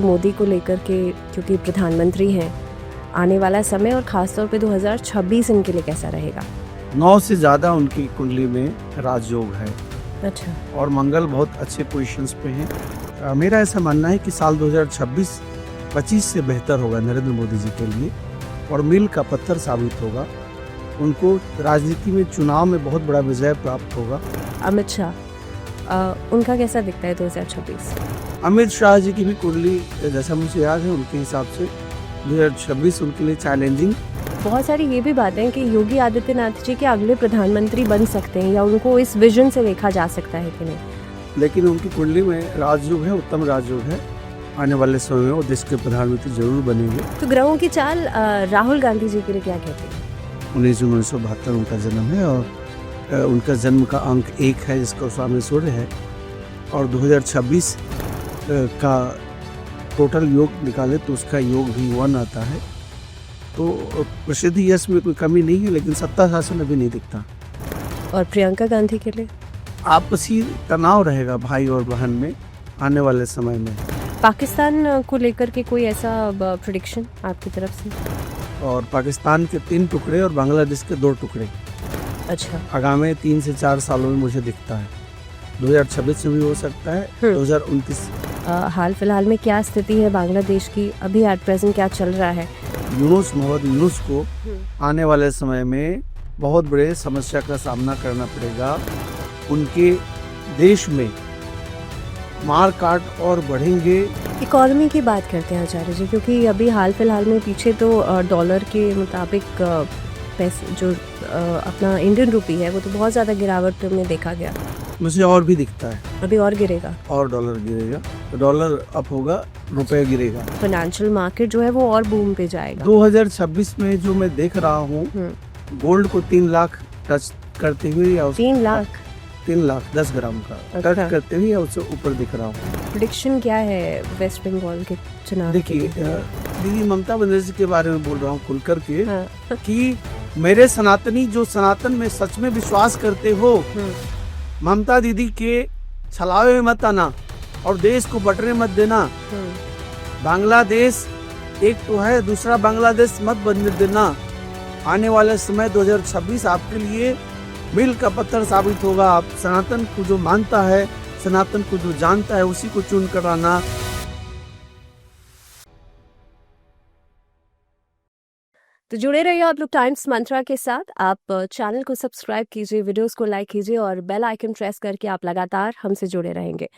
मोदी को लेकर के, क्योंकि प्रधानमंत्री हैं, आने वाला समय और ख़ासतौर पे 2026 इनके लिए कैसा रहेगा? 9 से ज़्यादा उनकी कुंडली में राजयोग है। अच्छा। और मंगल बहुत अच्छे पोजीशंस पे हैं। मेरा ऐसा मानना है कि साल 2026-25 से बेहतर होगा नरेंद्र मोदी जी के लिए और मील का पत्थर साबित होगा। उनको राजनीति में चुनाव में बहुत बड़ा विजय प्राप्त होगा। अमित शाह, उनका कैसा दिखता है 2026? अमित शाह जी की भी कुंडली जैसा मुझे याद है उनके हिसाब से 2026 उनके लिए चैलेंजिंग। बहुत सारी ये भी बातें हैं कि योगी आदित्यनाथ जी के अगले प्रधानमंत्री बन सकते हैं या उनको इस विजन से देखा जा सकता है कि नहीं? लेकिन उनकी कुंडली में राजयोग है, उत्तम राजयोग है। आने वाले समय में वो देश के प्रधानमंत्री जरूर बनेंगे। तो ग्रहों की चाल राहुल गांधी जी के लिए क्या कहते हैं? 19 जून 1972 उनका जन्म है और उनका जन्म का अंक 1 है जिसका स्वामी सूर्य है। और 2026 का टोटल योग निकाले तो उसका योग भी 1 आता है। तो प्रसिद्धि यश में कोई कमी नहीं है, लेकिन सत्ता शासन अभी नहीं दिखता। और प्रियंका गांधी के लिए? आपसी तनाव रहेगा भाई और बहन में आने वाले समय में। पाकिस्तान को लेकर के कोई ऐसा प्रेडिक्शन आपकी तरफ से? और पाकिस्तान के 3 टुकड़े और बांग्लादेश के 2 टुकड़े अच्छा। आगामी 3 से 4 सालों में मुझे दिखता है। 2026 में भी हो सकता है, 2029। हाल फिलहाल में क्या स्थिति है बांग्लादेश की? अभी एट प्रेजेंट क्या चल रहा है? मोहम्मद यूनुस को आने वाले समय में बहुत बड़े समस्या का सामना करना पड़ेगा। उनके देश में मार काट और बढ़ेंगे। इकोनॉमी की बात करते हैं आचार्य जी, क्योंकि अभी हाल फिलहाल में पीछे तो डॉलर के मुताबिक पैसे जो अपना इंडियन रुपी है वो तो बहुत ज़्यादा गिरावट में देखा गया। मुझे और भी दिखता है अभी और गिरेगा और डॉलर गिरेगा, तो डॉलर अप होगा, रुपए गिरेगा। फाइनेंशियल मार्केट जो है वो और बूम पे जाएगा। 2026 में जो मैं देख रहा हूँ गोल्ड को 3 लाख टच करते हुए या 3 लाख 3 लाख 10 ग्राम का टच करते हुए या उससे ऊपर दिख रहा हूँ। प्रेडिक्शन क्या है वेस्ट बंगाल के चुनाव? देखिए दीदी ममता बनर्जी के बारे में बोल रहा हूँ खुल करके कि मेरे सनातनी जो सनातन में सच में विश्वास करते हो, ममता दीदी के छलावे में मत आना और देश को बटने मत देना। बांग्लादेश एक तो है, दूसरा बांग्लादेश मत बनने देना। आने वाले समय 2026 आपके लिए मील का पत्थर साबित होगा। आप सनातन को जो मानता है, सनातन को जो जानता है, उसी को चुन कर आना। तो जुड़े रहिए आप लोग टाइम्स मंत्रा के साथ। आप चैनल को सब्सक्राइब कीजिए, वीडियोस को लाइक कीजिए और बेल आइकन प्रेस करके आप लगातार हमसे जुड़े रहेंगे।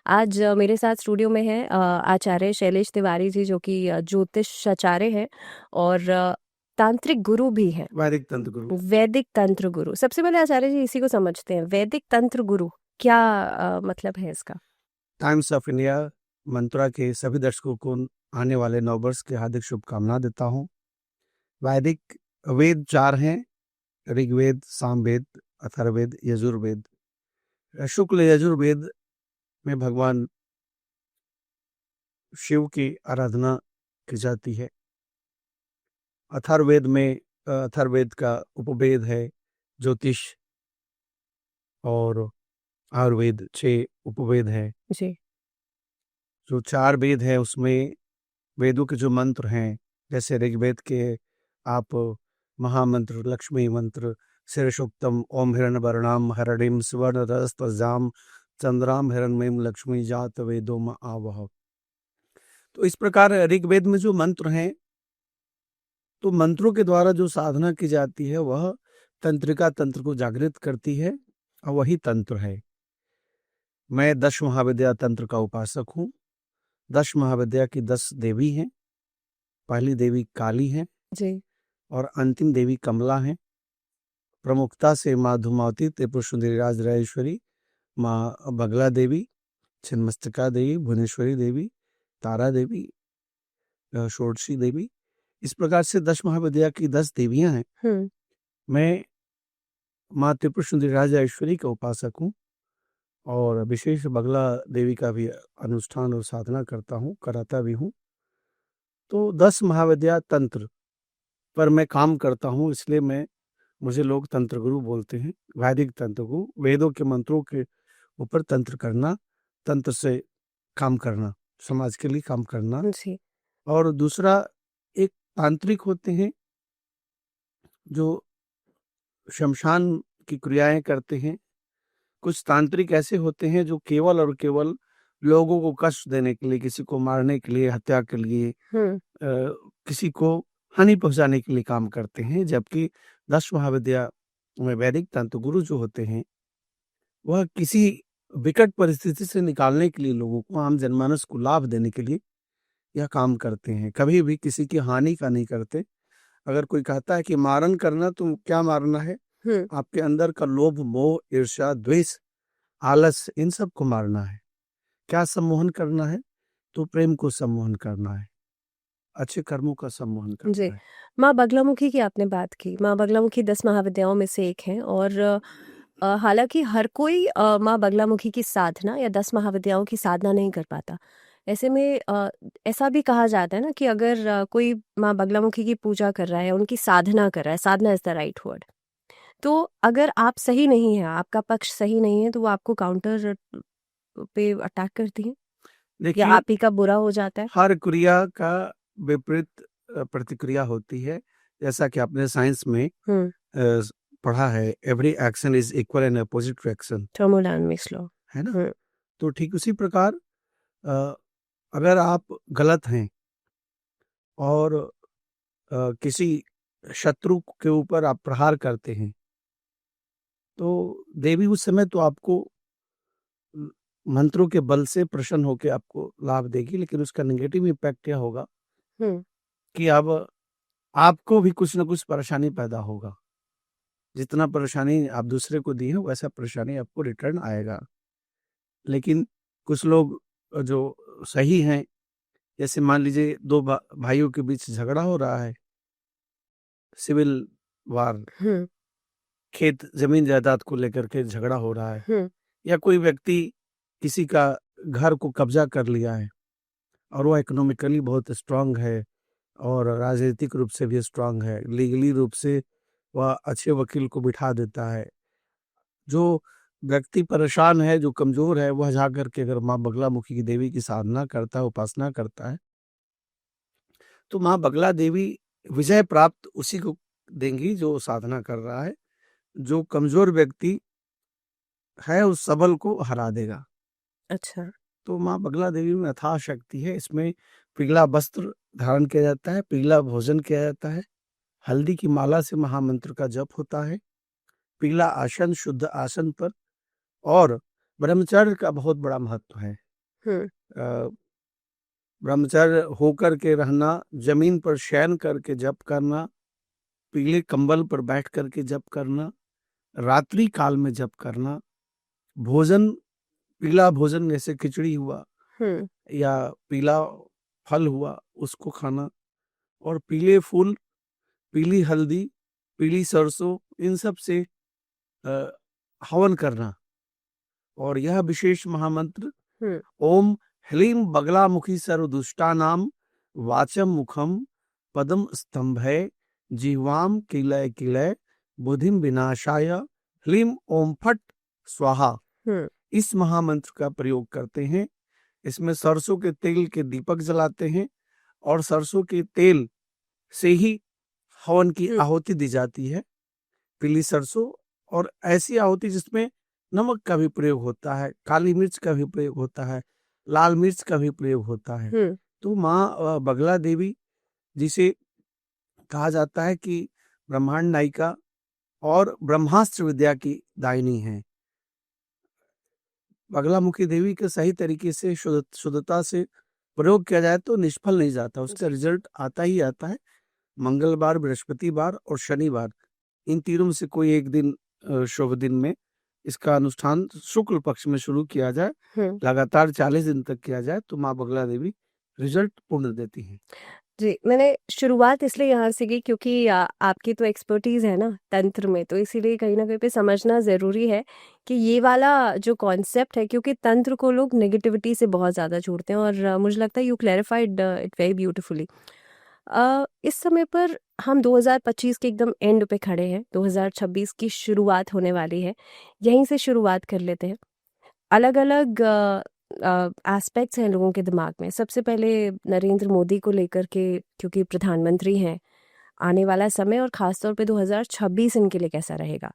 आज मेरे साथ स्टूडियो में है आचार्य शैलेश तिवारी जी, जो कि ज्योतिष आचार्य हैं और तांत्रिक गुरु भी हैं। वैदिक तंत्र गुरु। वैदिक तंत्र गुरु। सबसे पहले आचार्य जी इसी को समझते हैं, वैदिक तंत्र गुरु क्या मतलब है इसका? टाइम्स ऑफ इंडिया मंत्रा के सभी दर्शकों को आने वाले नववर्ष की हार्दिक शुभकामना देता हूँ। वैदिक वेद 4 हैं, ऋग्वेद, सामवेद, अथर्ववेद, यजुर्वेद। शुक्ल यजुर्वेद में भगवान शिव की आराधना की जाती है। अथर्ववेद में अथर्ववेद का उपवेद है ज्योतिष और आयुर्वेद 6 उपवेद है जी। जो 4 वेद है उसमें वेदों के जो मंत्र हैं, जैसे ऋग्वेद के आप महामंत्र, लक्ष्मी मंत्र, शीर्षोक्तम ओम हिरण्यवर्णाम हरणिम सुवर्णरजतजाम चंद्राम हिरण्मयीम लक्ष्मी जात वेदोम आवह। तो इस प्रकार ऋग्वेद में जो मंत्र हैं, तो मंत्रों के द्वारा जो साधना की जाती है वह तंत्रिका तंत्र को जागृत करती है और वही तंत्र है। मैं 10 महाविद्या तंत्र का उपासक हूँ। 10 महाविद्या की 10 देवी हैं। पहली देवी काली है जी। और अंतिम देवी कमला है। प्रमुखता से माँ धूमावती, त्रिपुर सुंदरी राज राजेश्वरी, माँ बगला देवी, छिन्नमस्तिका देवी, भुवनेश्वरी देवी, तारा देवी, षोडशी देवी। इस प्रकार से 10 महाविद्या की 10 देवियां हैं। मैं माँ त्रिपुर सुंदरी राज राजेश्वरी का उपासक हूँ और विशेष बगला देवी का भी अनुष्ठान और साधना करता हूँ, कराता भी हूँ। तो 10 महाविद्या तंत्र पर मैं काम करता हूँ, इसलिए मुझे लोग तंत्र गुरु बोलते हैं। वैदिक तंत्र गुरु, वेदों के मंत्रों के ऊपर तंत्र करना, तंत्र से काम करना। समाज के लिए काम करना। जी। और दूसरा, एक तांत्रिक होते हैं जो शमशान की क्रियाएं करते हैं। कुछ तांत्रिक ऐसे होते हैं जो केवल और केवल लोगों को कष्ट देने के लिए, किसी को मारने के लिए, हत्या के लिए, हुँ, किसी को हानि पहुंचाने के लिए काम करते हैं। जबकि 10 महाविद्या में वैदिक तंत्र गुरु जो होते हैं, वह किसी विकट परिस्थिति से निकालने के लिए, लोगों को, आम जनमानस को लाभ देने के लिए यह काम करते हैं। कभी भी किसी की हानि का नहीं करते। अगर कोई कहता है कि मारन करना, तो क्या मारना है? हुँ। आपके अंदर का लोभ, मोह, ईर्ष्या, द्वेष, आलस, इन सब को मारना है। क्या सम्मोहन करना है? तो प्रेम को सम्मोहन करना है, अच्छे कर्मों का सम्मोहन जी। करना है। माँ बगलामुखी की आपने बात की। माँ बगलामुखी 10 महाविद्याओं में से एक हैं और हालाँकि हर कोई माँ बगलामुखी की साधना या 10 महाविद्याओं की साधना नहीं कर पाता। ऐसे में ऐसा भी कहा जाता है ना कि अगर कोई माँ बगलामुखी की पूजा कर रहा है, उनकी साधना कर रहा है, साधना इज़ द राइट वर्ड। तो अगर आप सही नहीं हैं, आपका पक्ष सही नहीं है, तो वो आपको काउंटर पे अटैक करती हैं या देखिए, आप ही का बुरा हो जाता है? हर क्रिया का विपरीत प्रतिक्रिया होती है। जैसा कि आपने साइंस में हुँ, पढ़ा है, every action is equal and opposite reaction, thermodynamics law. है ना? हुँ, तो ठीक उसी प्रकार, अ, अगर आप गलत हैं और किसी शत्रु के ऊपर आप प्रहार करते हैं, तो देवी उस समय तो आपको म, मंत्रों के बल से प्रसन्न होकर आपको लाभ देगी, लेकिन उसका नेगेटिव इम्पैक्ट क्या होगा हुँ, कि अब आपको भी कुछ ना कुछ परेशानी पैदा होगा। जितना परेशानी आप दूसरे को दी है, वैसा परेशानी आपको रिटर्न आएगा। लेकिन कुछ लोग जो सही हैं, जैसे मान लीजिए 2 भाइयों के बीच झगड़ा हो रहा है, सिविल वार, हुँ, खेत ज़मीन जायदाद को लेकर के झगड़ा हो रहा है, हुँ, या कोई व्यक्ति किसी का घर को कब्ज़ा कर लिया है और वो इकोनॉमिकली बहुत स्ट्रॉन्ग है और राजनीतिक रूप से भी स्ट्रॉन्ग है, लीगली रूप से वह अच्छे वकील को बिठा देता है। जो व्यक्ति परेशान है, जो कमज़ोर है, वह जाकर के अगर माँ बगलामुखी की देवी की साधना करता है, उपासना करता है, तो माँ बगला देवी विजय प्राप्त उसी को देंगी जो साधना कर रहा है। जो कमज़ोर व्यक्ति है, उस सबल को हरा देगा। अच्छा। तो माँ बगला देवी में अथाह शक्ति है। इसमें पीला वस्त्र धारण किया जाता है, पीला भोजन किया जाता है, हल्दी की माला से महामंत्र का जप होता है, पीला आसन शुद्ध आसन पर, और ब्रह्मचर्य का बहुत बड़ा महत्व है। हुँ, अ, ब्रह्मचर्य होकर के रहना, जमीन पर शयन करके जप करना, पीले कंबल पर बैठ करके जप करना, रात्रि काल में जप करना, भोजन, पीला भोजन जैसे खिचड़ी हुआ हुँ, या पीला फल हुआ, उसको खाना, और पीले फूल, पीली हल्दी, पीली सरसों, इन सब से अ, हवन करना। और यह विशेष महामंत्र, हुँ, ओम ह्लीं बगलामुखी सर्वदुष्टानां वाचम मुखम पदम स्तंभय जिह्वाम किलय किलय बुद्धिम विनाशाय ह्लीं ओम फट स्वाहा। हुँ, इस महामंत्र का प्रयोग करते हैं। इसमें सरसों के तेल के दीपक जलाते हैं और सरसों के तेल से ही हवन की हुँ, आहुति दी जाती है, पीली सरसों, और ऐसी आहुति जिसमें नमक का भी प्रयोग होता है, काली मिर्च का भी प्रयोग होता है, लाल मिर्च का भी प्रयोग होता है। हुँ, तो माँ बगला देवी, जिसे कहा जाता है कि ब्रह्मांड नायिका और ब्रह्मास्त्र विद्या की दायिनी है, बगलामुखी देवी के सही तरीके से शुद्धता से प्रयोग किया जाए तो निष्फल नहीं जाता, उसका जी। रिजल्ट आता ही आता है। मंगलवार, बृहस्पतिवार और शनिवार, इन तीनों में से कोई एक दिन, शुभ दिन में इसका अनुष्ठान शुक्ल पक्ष में शुरू किया जाए, हुँ। लगातार 40 दिन तक किया जाए, तो माँ बगला देवी रिजल्ट पूर्ण देती हैं। जी, मैंने शुरुआत इसलिए यहाँ से की क्योंकि आपकी तो एक्सपर्टीज़ है ना तंत्र में, तो इसीलिए कहीं न कहीं पे समझना ज़रूरी है कि ये वाला जो कॉन्सेप्ट है, क्योंकि तंत्र को लोग नेगेटिविटी से बहुत ज़्यादा जोड़ते हैं और मुझे लगता है you clarified it very beautifully. इस समय पर हम 2025 के एकदम एंड पे खड़े हैं, 2026 की शुरुआत होने वाली है। यहीं से शुरुआत कर लेते हैं। अलग-अलग एस्पेक्ट्स हैं लोगों के दिमाग में, सबसे पहले नरेंद्र मोदी को लेकर के, क्योंकि प्रधानमंत्री हैं, आने वाला समय और खासतौर पे 2026 इनके लिए कैसा रहेगा,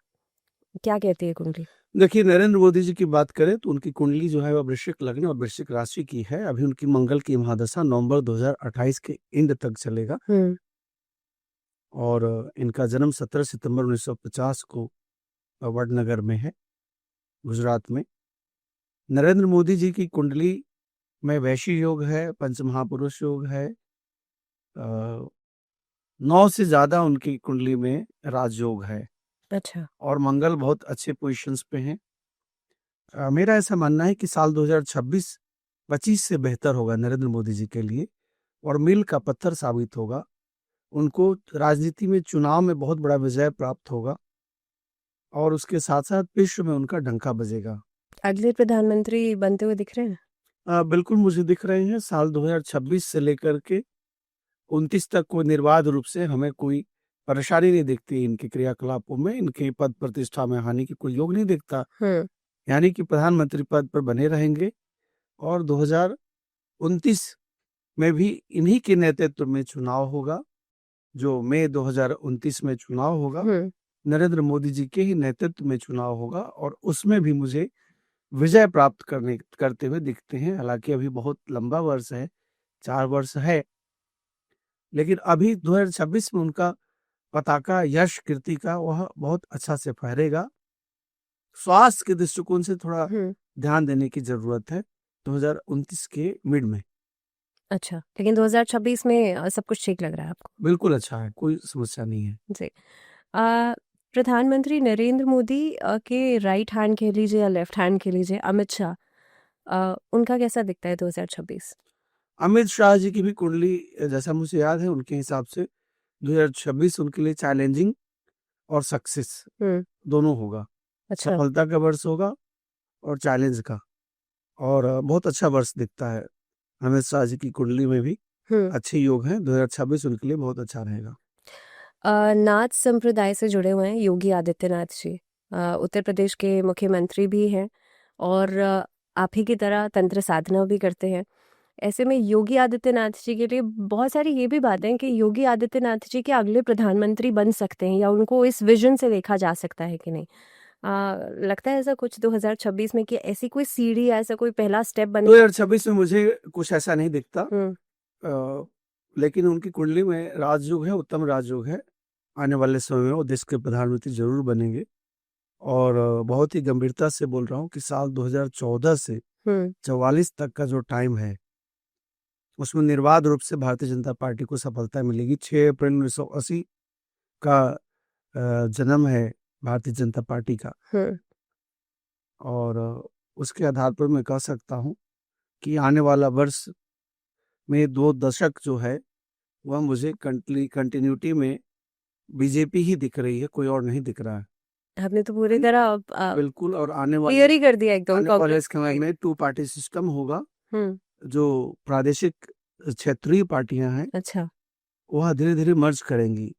क्या कहती है कुंडली? देखिए, नरेंद्र मोदी जी की बात करें तो उनकी कुंडली जो है वह वृश्चिक लग्न और वृश्चिक राशि की है। अभी उनकी मंगल की महादशा नवंबर 2028 के एंड तक चलेगा और इनका जन्म 17 सितंबर 1950 को वडनगर में है, गुजरात में। नरेंद्र मोदी जी की कुंडली में वैशी योग है, पंचमहापुरुष योग है, 9 से ज़्यादा उनकी कुंडली में राजयोग है अच्छा। और मंगल बहुत अच्छे पोजीशंस पे हैं। मेरा ऐसा मानना है कि साल 2026 से बेहतर होगा नरेंद्र मोदी जी के लिए और मील का पत्थर साबित होगा। उनको राजनीति में चुनाव में बहुत बड़ा विजय प्राप्त होगा और उसके साथ-साथ विश्व में उनका डंका बजेगा। अगले प्रधानमंत्री बनते हुए दिख रहे हैं? बिल्कुल मुझे दिख रहे हैं। साल 2026 से लेकर के 29 तक कोई निर्बाध रूप से हमें कोई परेशानी नहीं दिखती इनके क्रियाकलापों में, इनके पद प्रतिष्ठा में हानि की कोई योग नहीं दिखता। यानी कि प्रधानमंत्री पद पर बने रहेंगे और 2029 में भी इन्हीं के नेतृत्व में चुनाव होगा। जो मई 2029 में चुनाव होगा, नरेंद्र मोदी जी के ही नेतृत्व में चुनाव होगा और उसमें भी मुझे विजय प्राप्त करते हुए दिखते हैं। हालांकि अभी बहुत लंबा वर्ष है, 4 वर्ष है, लेकिन अभी 2026 में उनका पताका यश कीर्ति का वह बहुत अच्छा से फहरेगा। स्वास्थ्य के दृष्टिकोण से थोड़ा ध्यान देने की जरूरत है 2029 के मिड में। अच्छा, लेकिन 2026 में सब कुछ ठीक लग रहा है आपको? बिल्कुल अच्छा है, कोई समस्या नहीं है जी। प्रधानमंत्री नरेंद्र मोदी के राइट हैंड कह लीजिए या लेफ्ट हैंड कह लीजिए, अमित शाह, उनका कैसा दिखता है 2026? अमित शाह जी की भी कुंडली जैसा मुझे याद है उनके हिसाब से 2026 उनके लिए चैलेंजिंग और सक्सेस दोनों होगा। अच्छा। सफलता का वर्ष होगा और चैलेंज का, और बहुत अच्छा वर्ष दिखता है अमित शाह जी की कुंडली में भी अच्छे योग हैं। 2026 उनके लिए बहुत अच्छा रहेगा। नाथ संप्रदाय से जुड़े हुए हैं योगी आदित्यनाथ जी, उत्तर प्रदेश के मुख्यमंत्री भी हैं और आप ही की तरह तंत्र साधना भी करते हैं। ऐसे में योगी आदित्यनाथ जी के लिए बहुत सारी ये भी बातें हैं कि योगी आदित्यनाथ जी के अगले प्रधानमंत्री बन सकते हैं या उनको इस विजन से देखा जा सकता है कि नहीं? लगता है ऐसा कुछ 2026 में कि ऐसी कोई सीढ़ी, ऐसा कोई पहला स्टेप बने? 2026 में मुझे कुछ ऐसा नहीं दिखता, लेकिन उनकी कुंडली में राजयोग है, उत्तम राजयोग है। आने वाले समय में वो देश के प्रधानमंत्री जरूर बनेंगे और बहुत ही गंभीरता से बोल रहा हूँ कि साल 2014 से 44 तक का जो टाइम है उसमें निर्बाध रूप से भारतीय जनता पार्टी को सफलता मिलेगी। 6 अप्रैल 1980 का जन्म है भारतीय जनता पार्टी का और उसके आधार पर मैं कह सकता हूँ कि आने वाला वर्ष में 2 दशक जो है वह मुझे कंटिन्यूटी में बीजेपी ही दिख रही है, कोई और नहीं दिख रहा है। आपने तो पूरी तरह बिल्कुल, और आने क्लियर ही कर दिया एकदम। वाले समय में 2 पार्टी सिस्टम होगा। जो प्रादेशिक क्षेत्रीय पार्टियां हैं, अच्छा, वह धीरे-धीरे मर्ज करेंगी,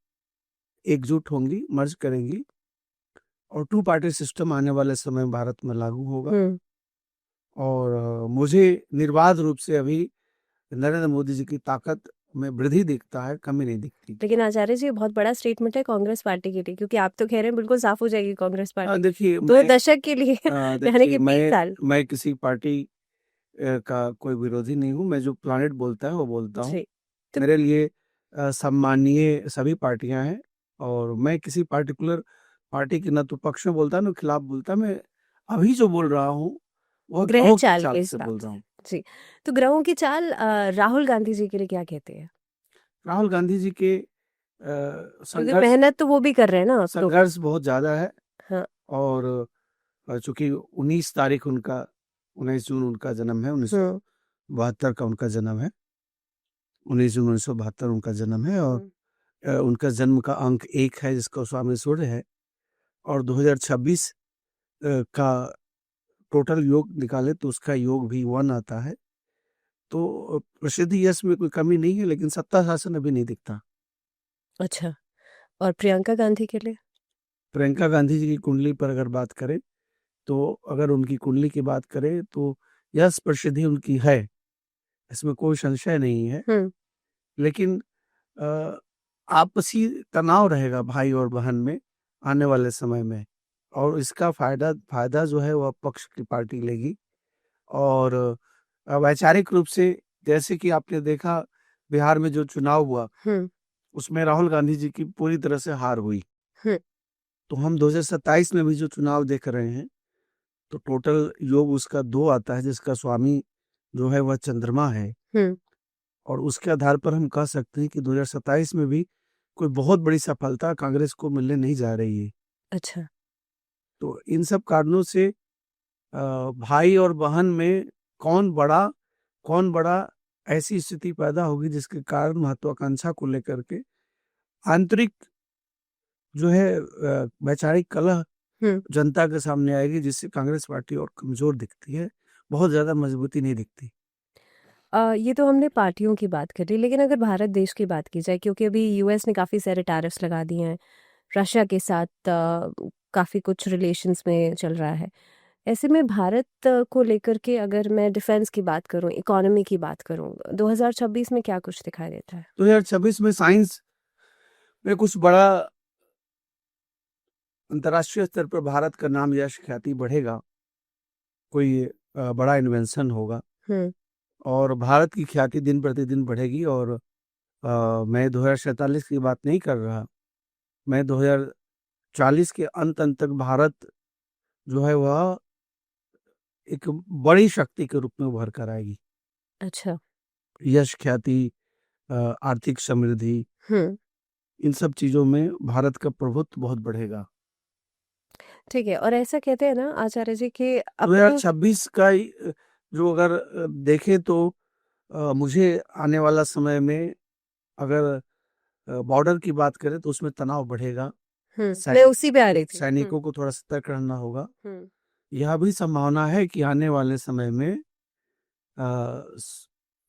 एकजुट होंगी, मर्ज करेंगी और 2 पार्टी सिस्टम आने वाले समय में भारत में लागू होगा। और मुझे निर्बाध रूप से अभी नरेंद्र मोदी जी की ताकत में वृद्धि दिखता है, कमी नहीं दिखती। लेकिन आचार्य जी बहुत बड़ा स्टेटमेंट है कांग्रेस पार्टी के लिए, क्योंकि आप तो कह रहे हैं बिल्कुल साफ हो जाएगी कांग्रेस पार्टी। देखिए 2 दशक के लिए यानी कि 20 साल। मैं किसी पार्टी का कोई विरोधी नहीं हूँ। मैं जो प्लानेट बोलता है वो बोलता हूँ। तो मेरे लिए सम्मानीय सभी पार्टियां हैं और मैं किसी पार्टिकुलर पार्टी के न तो पक्ष में बोलता न खिलाफ बोलता। मैं अभी जो बोल रहा हूँ वो ग्रह चाल के से बोल रहा हूँ। जी, तो ग्रहों की चाल राहुल गांधी जी के लिए क्या कहते हैं? राहुल गांधी जी के क्योंकि मेहनत तो वो भी कर रहे हैं ना, संघर्ष बहुत ज्यादा है। हाँ। और चूंकि 19 तारीख उनका 19 जून उनका जन्म है, 1972 का उनका जन्म है, 19 जून 1972 उनका जन्म है और उनका जन्म का अंक 1 है जिसका स्वामी सूर्य है और 2026 का टोटल योग निकाले तो उसका योग भी 1 आता है। तो प्रसिद्धि यश में कोई कमी नहीं है, लेकिन सत्ता शासन अभी नहीं दिखता। अच्छा, और प्रियंका गांधी के लिए? प्रियंका गांधी जी की कुंडली पर अगर बात करें तो अगर उनकी कुंडली की बात करें तो यश प्रसिद्धि उनकी है, इसमें कोई संशय नहीं है। हम्म। लेकिन अ, आपसी तनाव रहेगा भाई और बहन में आने वाले समय में, और इसका फायदा जो है वह पक्ष की पार्टी लेगी। और वैचारिक रूप से जैसे कि आपने देखा बिहार में जो चुनाव हुआ, हम्म। उसमें राहुल गांधी जी की पूरी तरह से हार हुई। हम्म। तो हम 2027 में भी जो चुनाव देख रहे हैं, तो टोटल योग उसका 2 आता है, जिसका स्वामी जो है वह चंद्रमा है। हम्म। और उसके आधार पर हम कह सकते हैं कि 2027 में भी कोई बहुत बड़ी सफलता कांग्रेस को मिलने नहीं जा रही है। अच्छा। तो इन सब कारणों से भाई और बहन में कौन बड़ा ऐसी स्थिति पैदा होगी जिसके कारण महत्वाकांक्षा को लेकर के आंतरिक जो है वैचारिक कलह हम्म। जनता के सामने आएगी, जिससे कांग्रेस पार्टी और कमजोर दिखती है, बहुत ज्यादा मजबूती नहीं दिखती। ये तो हमने पार्टियों की बात कर ली, लेकिन अगर भारत देश की बात की जाए, क्योंकि अभी यूएस ने काफ़ी सारे टैरिफ्स लगा दिए हैं, रशिया के साथ काफ़ी कुछ रिलेशंस में चल रहा है। ऐसे में भारत को लेकर के अगर मैं डिफेंस की बात करूं, इकोनॉमी की बात करूं, 2026 में क्या कुछ दिखाई देता है? 2026 में साइंस में कुछ बड़ा अंतर्राष्ट्रीय स्तर पर भारत का नाम यश ख्याति बढ़ेगा, कोई बड़ा इन्वेंशन होगा हम्म। और भारत की ख्याति दिन प्रतिदिन बढ़ेगी। और मैं 2047 की बात नहीं कर रहा, मैं 2040 के अंत तक भारत जो है वह एक बड़ी शक्ति के रूप में उभर कर आएगी। अच्छा। यश ख्याति, आर्थिक समृद्धि, हम्म। इन सब चीजों में भारत का प्रभुत्व बहुत बढ़ेगा। ठीक है। और ऐसा कहते हैं ना आचार्य जी कि अपने 2026 का जो अगर देखें तो मुझे आने वाला समय में अगर बॉर्डर की बात करें तो उसमें तनाव बढ़ेगा। मैं उसी पे आ रही थी। सैनिकों को थोड़ा सतर्क रहना होगा। हम्म। यह भी संभावना है कि आने वाले समय में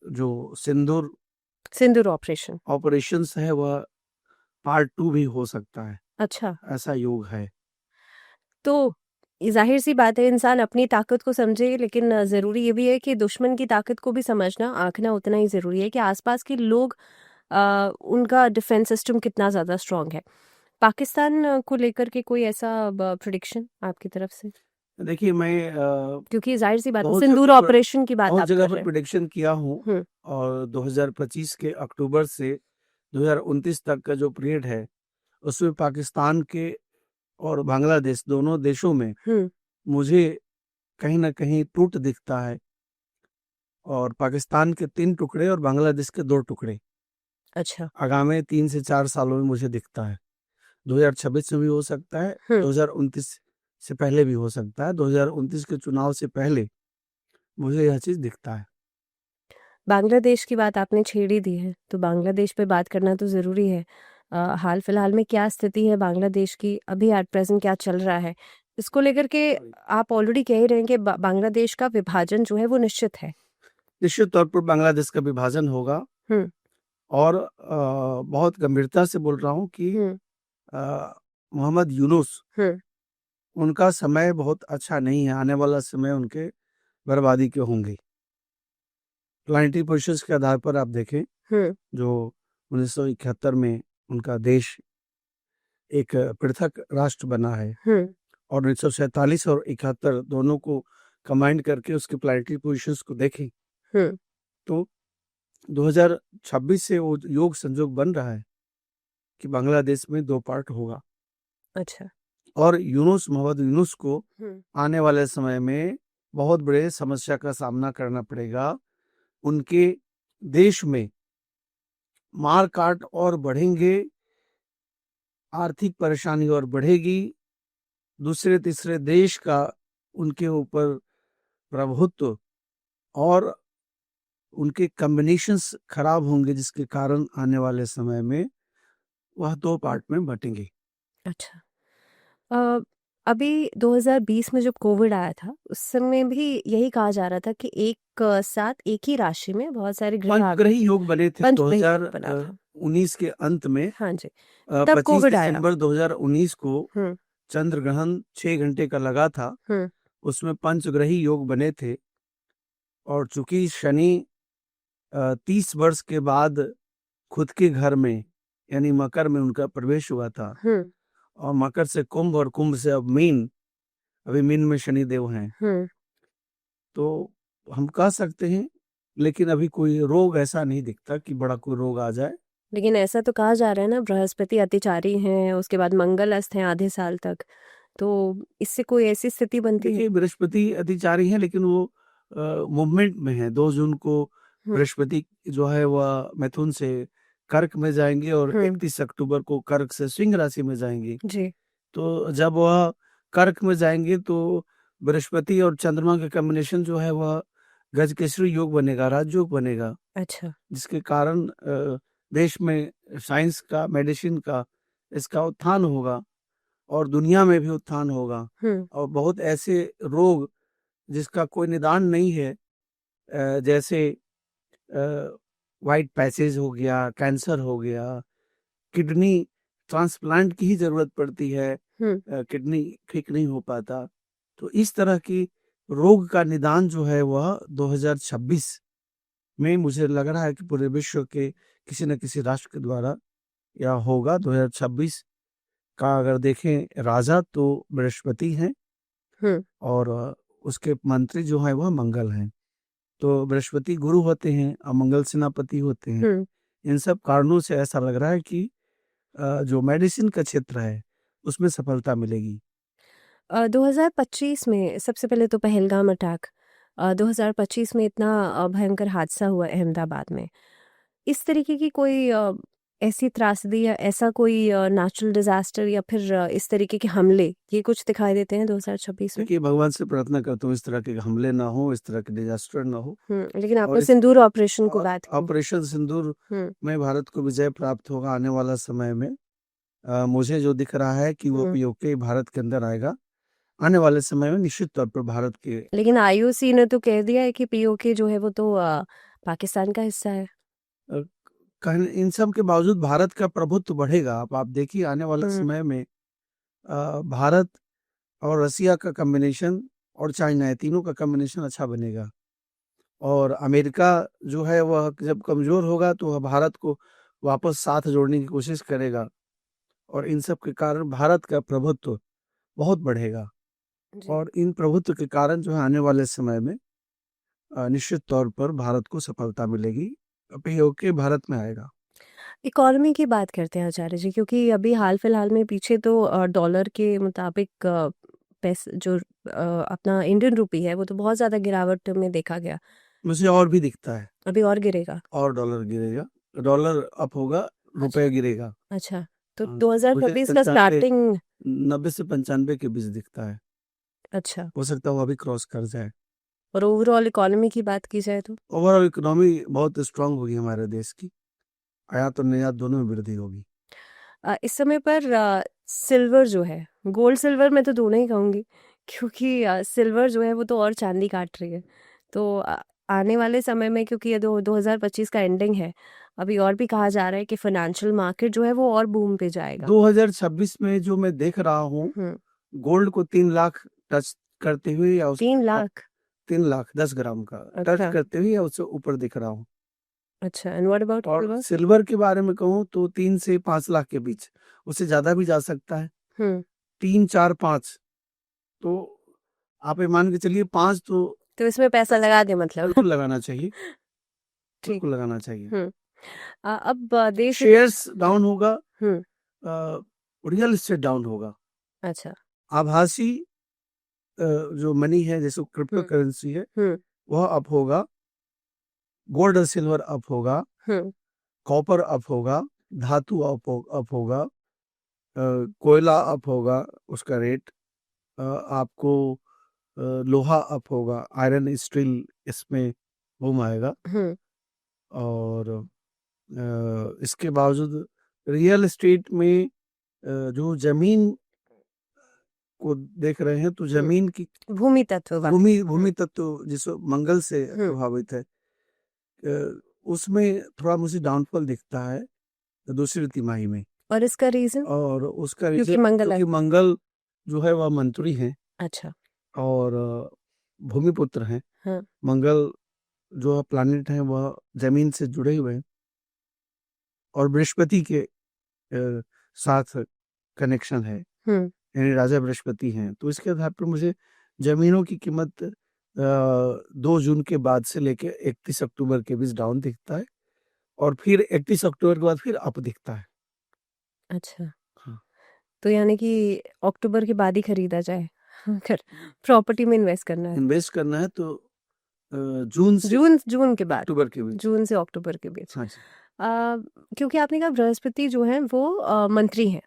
जो सिंदूर सिंदूर ऑपरेशन। ऑपरेशंस है वह पार्ट 2 भी हो सकता है, अच्छा। ऐसा योग है। तो ये जाहिर सी बात है, इंसान अपनी ताकत को समझे, लेकिन ज़रूरी ये भी है कि दुश्मन की ताकत को भी समझना, आंकना उतना ही ज़रूरी है कि आसपास के लोग उनका डिफेंस सिस्टम कितना ज़्यादा स्ट्रांग है। पाकिस्तान को लेकर के कोई ऐसा प्रिडिक्शन आपकी तरफ से? देखिए मैं क्योंकि जाहिर सी बात है, बहुत सिंदूर जगह पर ऑपरेशन की बात बहुत आप जगह कर पर रहे हैं। प्रिडिक्शन किया हूँ। हम्म। और 2025 के अक्टूबर से 2029 तक का जो पीरियड है, उसमें पाकिस्तान के और बांग्लादेश दोनों देशों में हम्म। मुझे कहीं ना कहीं टूट दिखता है। और पाकिस्तान के 3 टुकड़े और बांग्लादेश के 2 टुकड़े अच्छा। आगामी 3 से 4 सालों में मुझे दिखता है। 2026 में भी हो सकता है, हम्म। 2029 से पहले भी हो सकता है। 2029 के चुनाव से पहले मुझे यह चीज दिखता है। बांग्लादेश की बात आपने छेड़ ही दी है, तो बांग्लादेश पे बात करना तो ज़रूरी है। हाल फिलहाल में क्या स्थिति है बांग्लादेश की, अभी एट प्रेजेंट क्या चल रहा है, इसको लेकर के आप ऑलरेडी कह ही रहे हैं कि बांग्लादेश का विभाजन जो है वो निश्चित है। निश्चित तौर पर बांग्लादेश का विभाजन होगा। हम्म। और बहुत गंभीरता से बोल रहा हूँ कि हम्म। मोहम्मद यूनुस, हम्म। उनका समय बहुत अच्छा नहीं है। आने वाला समय उनके बर्बादी के होंगे। प्लानिटरी पोजिशंस के आधार पर आप देखें, हम्म। जो 1971 में उनका देश एक पृथक राष्ट्र बना है, हम्म। और 1947 और 71 दोनों को कंबाइंड करके उसके प्लानिटरी पोजिशंस को देखें हम्म। तो 2026 से वो योग संजोग बन रहा है कि बांग्लादेश में 2 पार्ट होगा। अच्छा। और मोहम्मद यूनुस को हम्म। आने वाले समय में बहुत बड़े समस्या का सामना करना पड़ेगा। उनके देश में मार काट और बढ़ेंगे, आर्थिक परेशानी और बढ़ेगी, दूसरे तीसरे देश का उनके ऊपर प्रभुत्व और उनके कॉम्बिनेशंस खराब होंगे, जिसके कारण आने वाले समय में वह 2 पार्ट में बटेंगे। अच्छा। अ, अभी 2020 में जब कोविड आया था, उस समय भी यही कहा जा रहा था कि एक साथ एक ही राशि में बहुत सारे ग्रह पंचग्रही योग बने थे पंचग्रही बना था। 2019 के अंत में। हाँ जी। तब 25 कोविड आया। दिसंबर 2019 को हम्म। चंद्र ग्रहण 6 घंटे का लगा था। हम्म। उसमें पंचग्रही योग बने थे। और चूंकि शनि 30 वर्ष के बाद खुद के घर में यानी मकर में उनका प्रवेश हुआ था, और मकर से कुंभ और कुंभ से अब मीन, अभी मीन में शनि देव हैं, तो हम कह सकते हैं, लेकिन अभी कोई रोग ऐसा नहीं दिखता कि बड़ा कोई रोग आ जाए। लेकिन ऐसा तो कहा जा रहा है ना, बृहस्पति अतिचारी हैं, उसके बाद मंगल अस्त हैं आधे साल तक, तो इससे कोई ऐसी स्थिति बनती है? देखिए, बृहस्पति अतिचारी हैं, लेकिन वो मूवमेंट में है। 2 जून को बृहस्पति जो है वह मिथुन से कर्क में जाएंगे और 31 अक्टूबर को कर्क से सिंह राशि में जाएंगे। जी। तो जब वह कर्क में जाएंगे तो बृहस्पति और चंद्रमा का कॉम्बिनेशन जो है वह गजकेसरी योग बनेगा, राजयोग बनेगा। अच्छा। जिसके कारण देश में साइंस का, मेडिसिन का, इसका उत्थान होगा और दुनिया में भी उत्थान होगा। और बहुत ऐसे रोग जिसका कोई निदान नहीं है, जैसे व्हाइट पैचेज हो गया, कैंसर हो गया, किडनी ट्रांसप्लांट की ही जरूरत पड़ती है, किडनी ठीक नहीं हो पाता। तो इस तरह की रोग का निदान जो है वह 2026 में मुझे लग रहा है कि पूरे विश्व के किसी न किसी राष्ट्र के द्वारा या होगा। 2026 का अगर देखें राजा तो बृहस्पति हैं और उसके मंत्री जो है वह मंगल हैं। तो बृहस्पति गुरु होते हैं और मंगल सेनापति होते हैं। इन सब कारणों से ऐसा लग रहा है कि जो मेडिसिन का क्षेत्र है उसमें सफलता मिलेगी। 2025 में सबसे पहले तो पहलगाम अटैक, 2025 में इतना भयंकर हादसा हुआ अहमदाबाद में। इस तरीके की कोई ऐसी त्रासदी या ऐसा कोई नेचुरल डिजास्टर या फिर इस तरीके के हमले, ये कुछ दिखाई देते हैं 2026 में? देखिए, भगवान से प्रार्थना करता हूँ इस तरह के हमले ना हो, इस तरह के डिजास्टर ना हो। लेकिन आपने सिंदूर ऑपरेशन को बात की। ऑपरेशन सिंदूर में भारत को विजय प्राप्त होगा आने वाला समय में। मुझे जो दिख रहा है कि वो पीओके भारत के अंदर आएगा आने वाले समय में, निश्चित तौर पर भारत के। लेकिन आईओसी ने तो कह दिया है कि पीओके जो है वो तो पाकिस्तान का हिस्सा है। इन सब के बावजूद भारत का प्रभुत्व बढ़ेगा। आप देखिए आने वाले समय में भारत और रसिया का कॉम्बिनेशन और चाइना, है तीनों का कॉम्बिनेशन अच्छा बनेगा। और अमेरिका जो है वह जब कमजोर होगा तो वह भारत को वापस साथ जोड़ने की कोशिश करेगा, और इन सब के कारण भारत का प्रभुत्व बहुत बढ़ेगा। और इन प्रभुत्व के कारण जो है आने वाले समय में निश्चित तौर पर भारत को सफलता मिलेगी, पीओके भारत में आएगा। इकोनॉमी की बात करते हैं आचार्य जी, क्योंकि अभी हाल फिलहाल में पीछे तो डॉलर के मुताबिक पैसे जो अपना इंडियन रुपी है वो तो बहुत ज़्यादा गिरावट में देखा गया। मुझे और भी दिखता है, अभी और गिरेगा, और डॉलर गिरेगा, डॉलर अप होगा, रुपए गिरेगा। अच्छा, तो हाँ, 2026 का स्टार्टिंग 90 से 95 के बीच दिखता है। अच्छा, हो सकता है वो अभी क्रॉस कर जाए। और ओवरऑल इकोनॉमी की बात की जाए तो ओवरऑल इकोनॉमी बहुत स्ट्रांग होगी हमारे देश की, आयात और निर्यात दोनों में वृद्धि होगी। इस समय पर सिल्वर जो है, गोल्ड सिल्वर मैं तो दोनों ही कहूँगी, क्योंकि सिल्वर जो है वो तो और चांदी काट रही है। तो आने वाले समय में, क्योंकि ये 2025 का एंडिंग है, अभी और भी कहा जा रहा है कि फाइनेंशियल मार्केट जो है वो और बूम पे जाएगा। 2026 में जो मैं देख रहा हूँ, गोल्ड को 3 लाख टच करते हुए, या 3 लाख 3 लाख 10 ग्राम का टच करते हुए या उससे ऊपर दिख रहा हूँ। अच्छा, एंड व्हाट अबाउट और सिल्वर के बारे में कहूँ तो 3 से 5 लाख के बीच, उससे ज्यादा भी जा सकता है। 3, 4, 5, तो आप ये मान के चलिए 5, तो इसमें पैसा लगा दे, मतलब बिल्कुल लगाना चाहिए, बिल्कुल लगाना चाहिए। अब देश शेयर्स डाउन होगा, रियल एस्टेट डाउन होगा। अच्छा, आभासी जो मनी है, जैसे क्रिप्टो करेंसी है, वह अप होगा, गोल्ड और सिल्वर अप होगा, कॉपर अप होगा, धातु अप होगा, कोयला अप होगा, उसका रेट आपको, लोहा अप होगा, आयरन स्टील इसमें बूम आएगा। और इसके बावजूद रियल एस्टेट में जो जमीन को देख रहे हैं, तो जमीन की भूमि तत्व जिस मंगल से प्रभावित है, उसमें थोड़ा मुझे डाउनफॉल दिखता है दूसरी तिमाही में। और इसका रीजन? और उसका क्योंकि मंगल जो है वह मंत्री हैं। अच्छा, और भूमिपुत्र हैं। हाँ। मंगल जो प्लानिट हैं वह जमीन से जुड़े हुए हैं और बृहस्पति के साथ कनेक्शन है, हम्म यानी राजा बृहस्पति हैं। तो इसके आधार पर मुझे जमीनों की कीमत 2 जून के बाद से लेके 31 अक्टूबर के बीच डाउन दिखता है और फिर 31 अक्टूबर के बाद फिर अप दिखता है। अच्छा, हाँ। तो यानी कि अक्टूबर के बाद ही खरीदा जाए अगर प्रॉपर्टी में इन्वेस्ट करना है। इन्वेस्ट करना है तो जून से जून के बाद, अक्टूबर के बीच। जून से अक्टूबर के बीच। हाँ जी, क्योंकि आपने कहा बृहस्पति जो है वो मंत्री हैं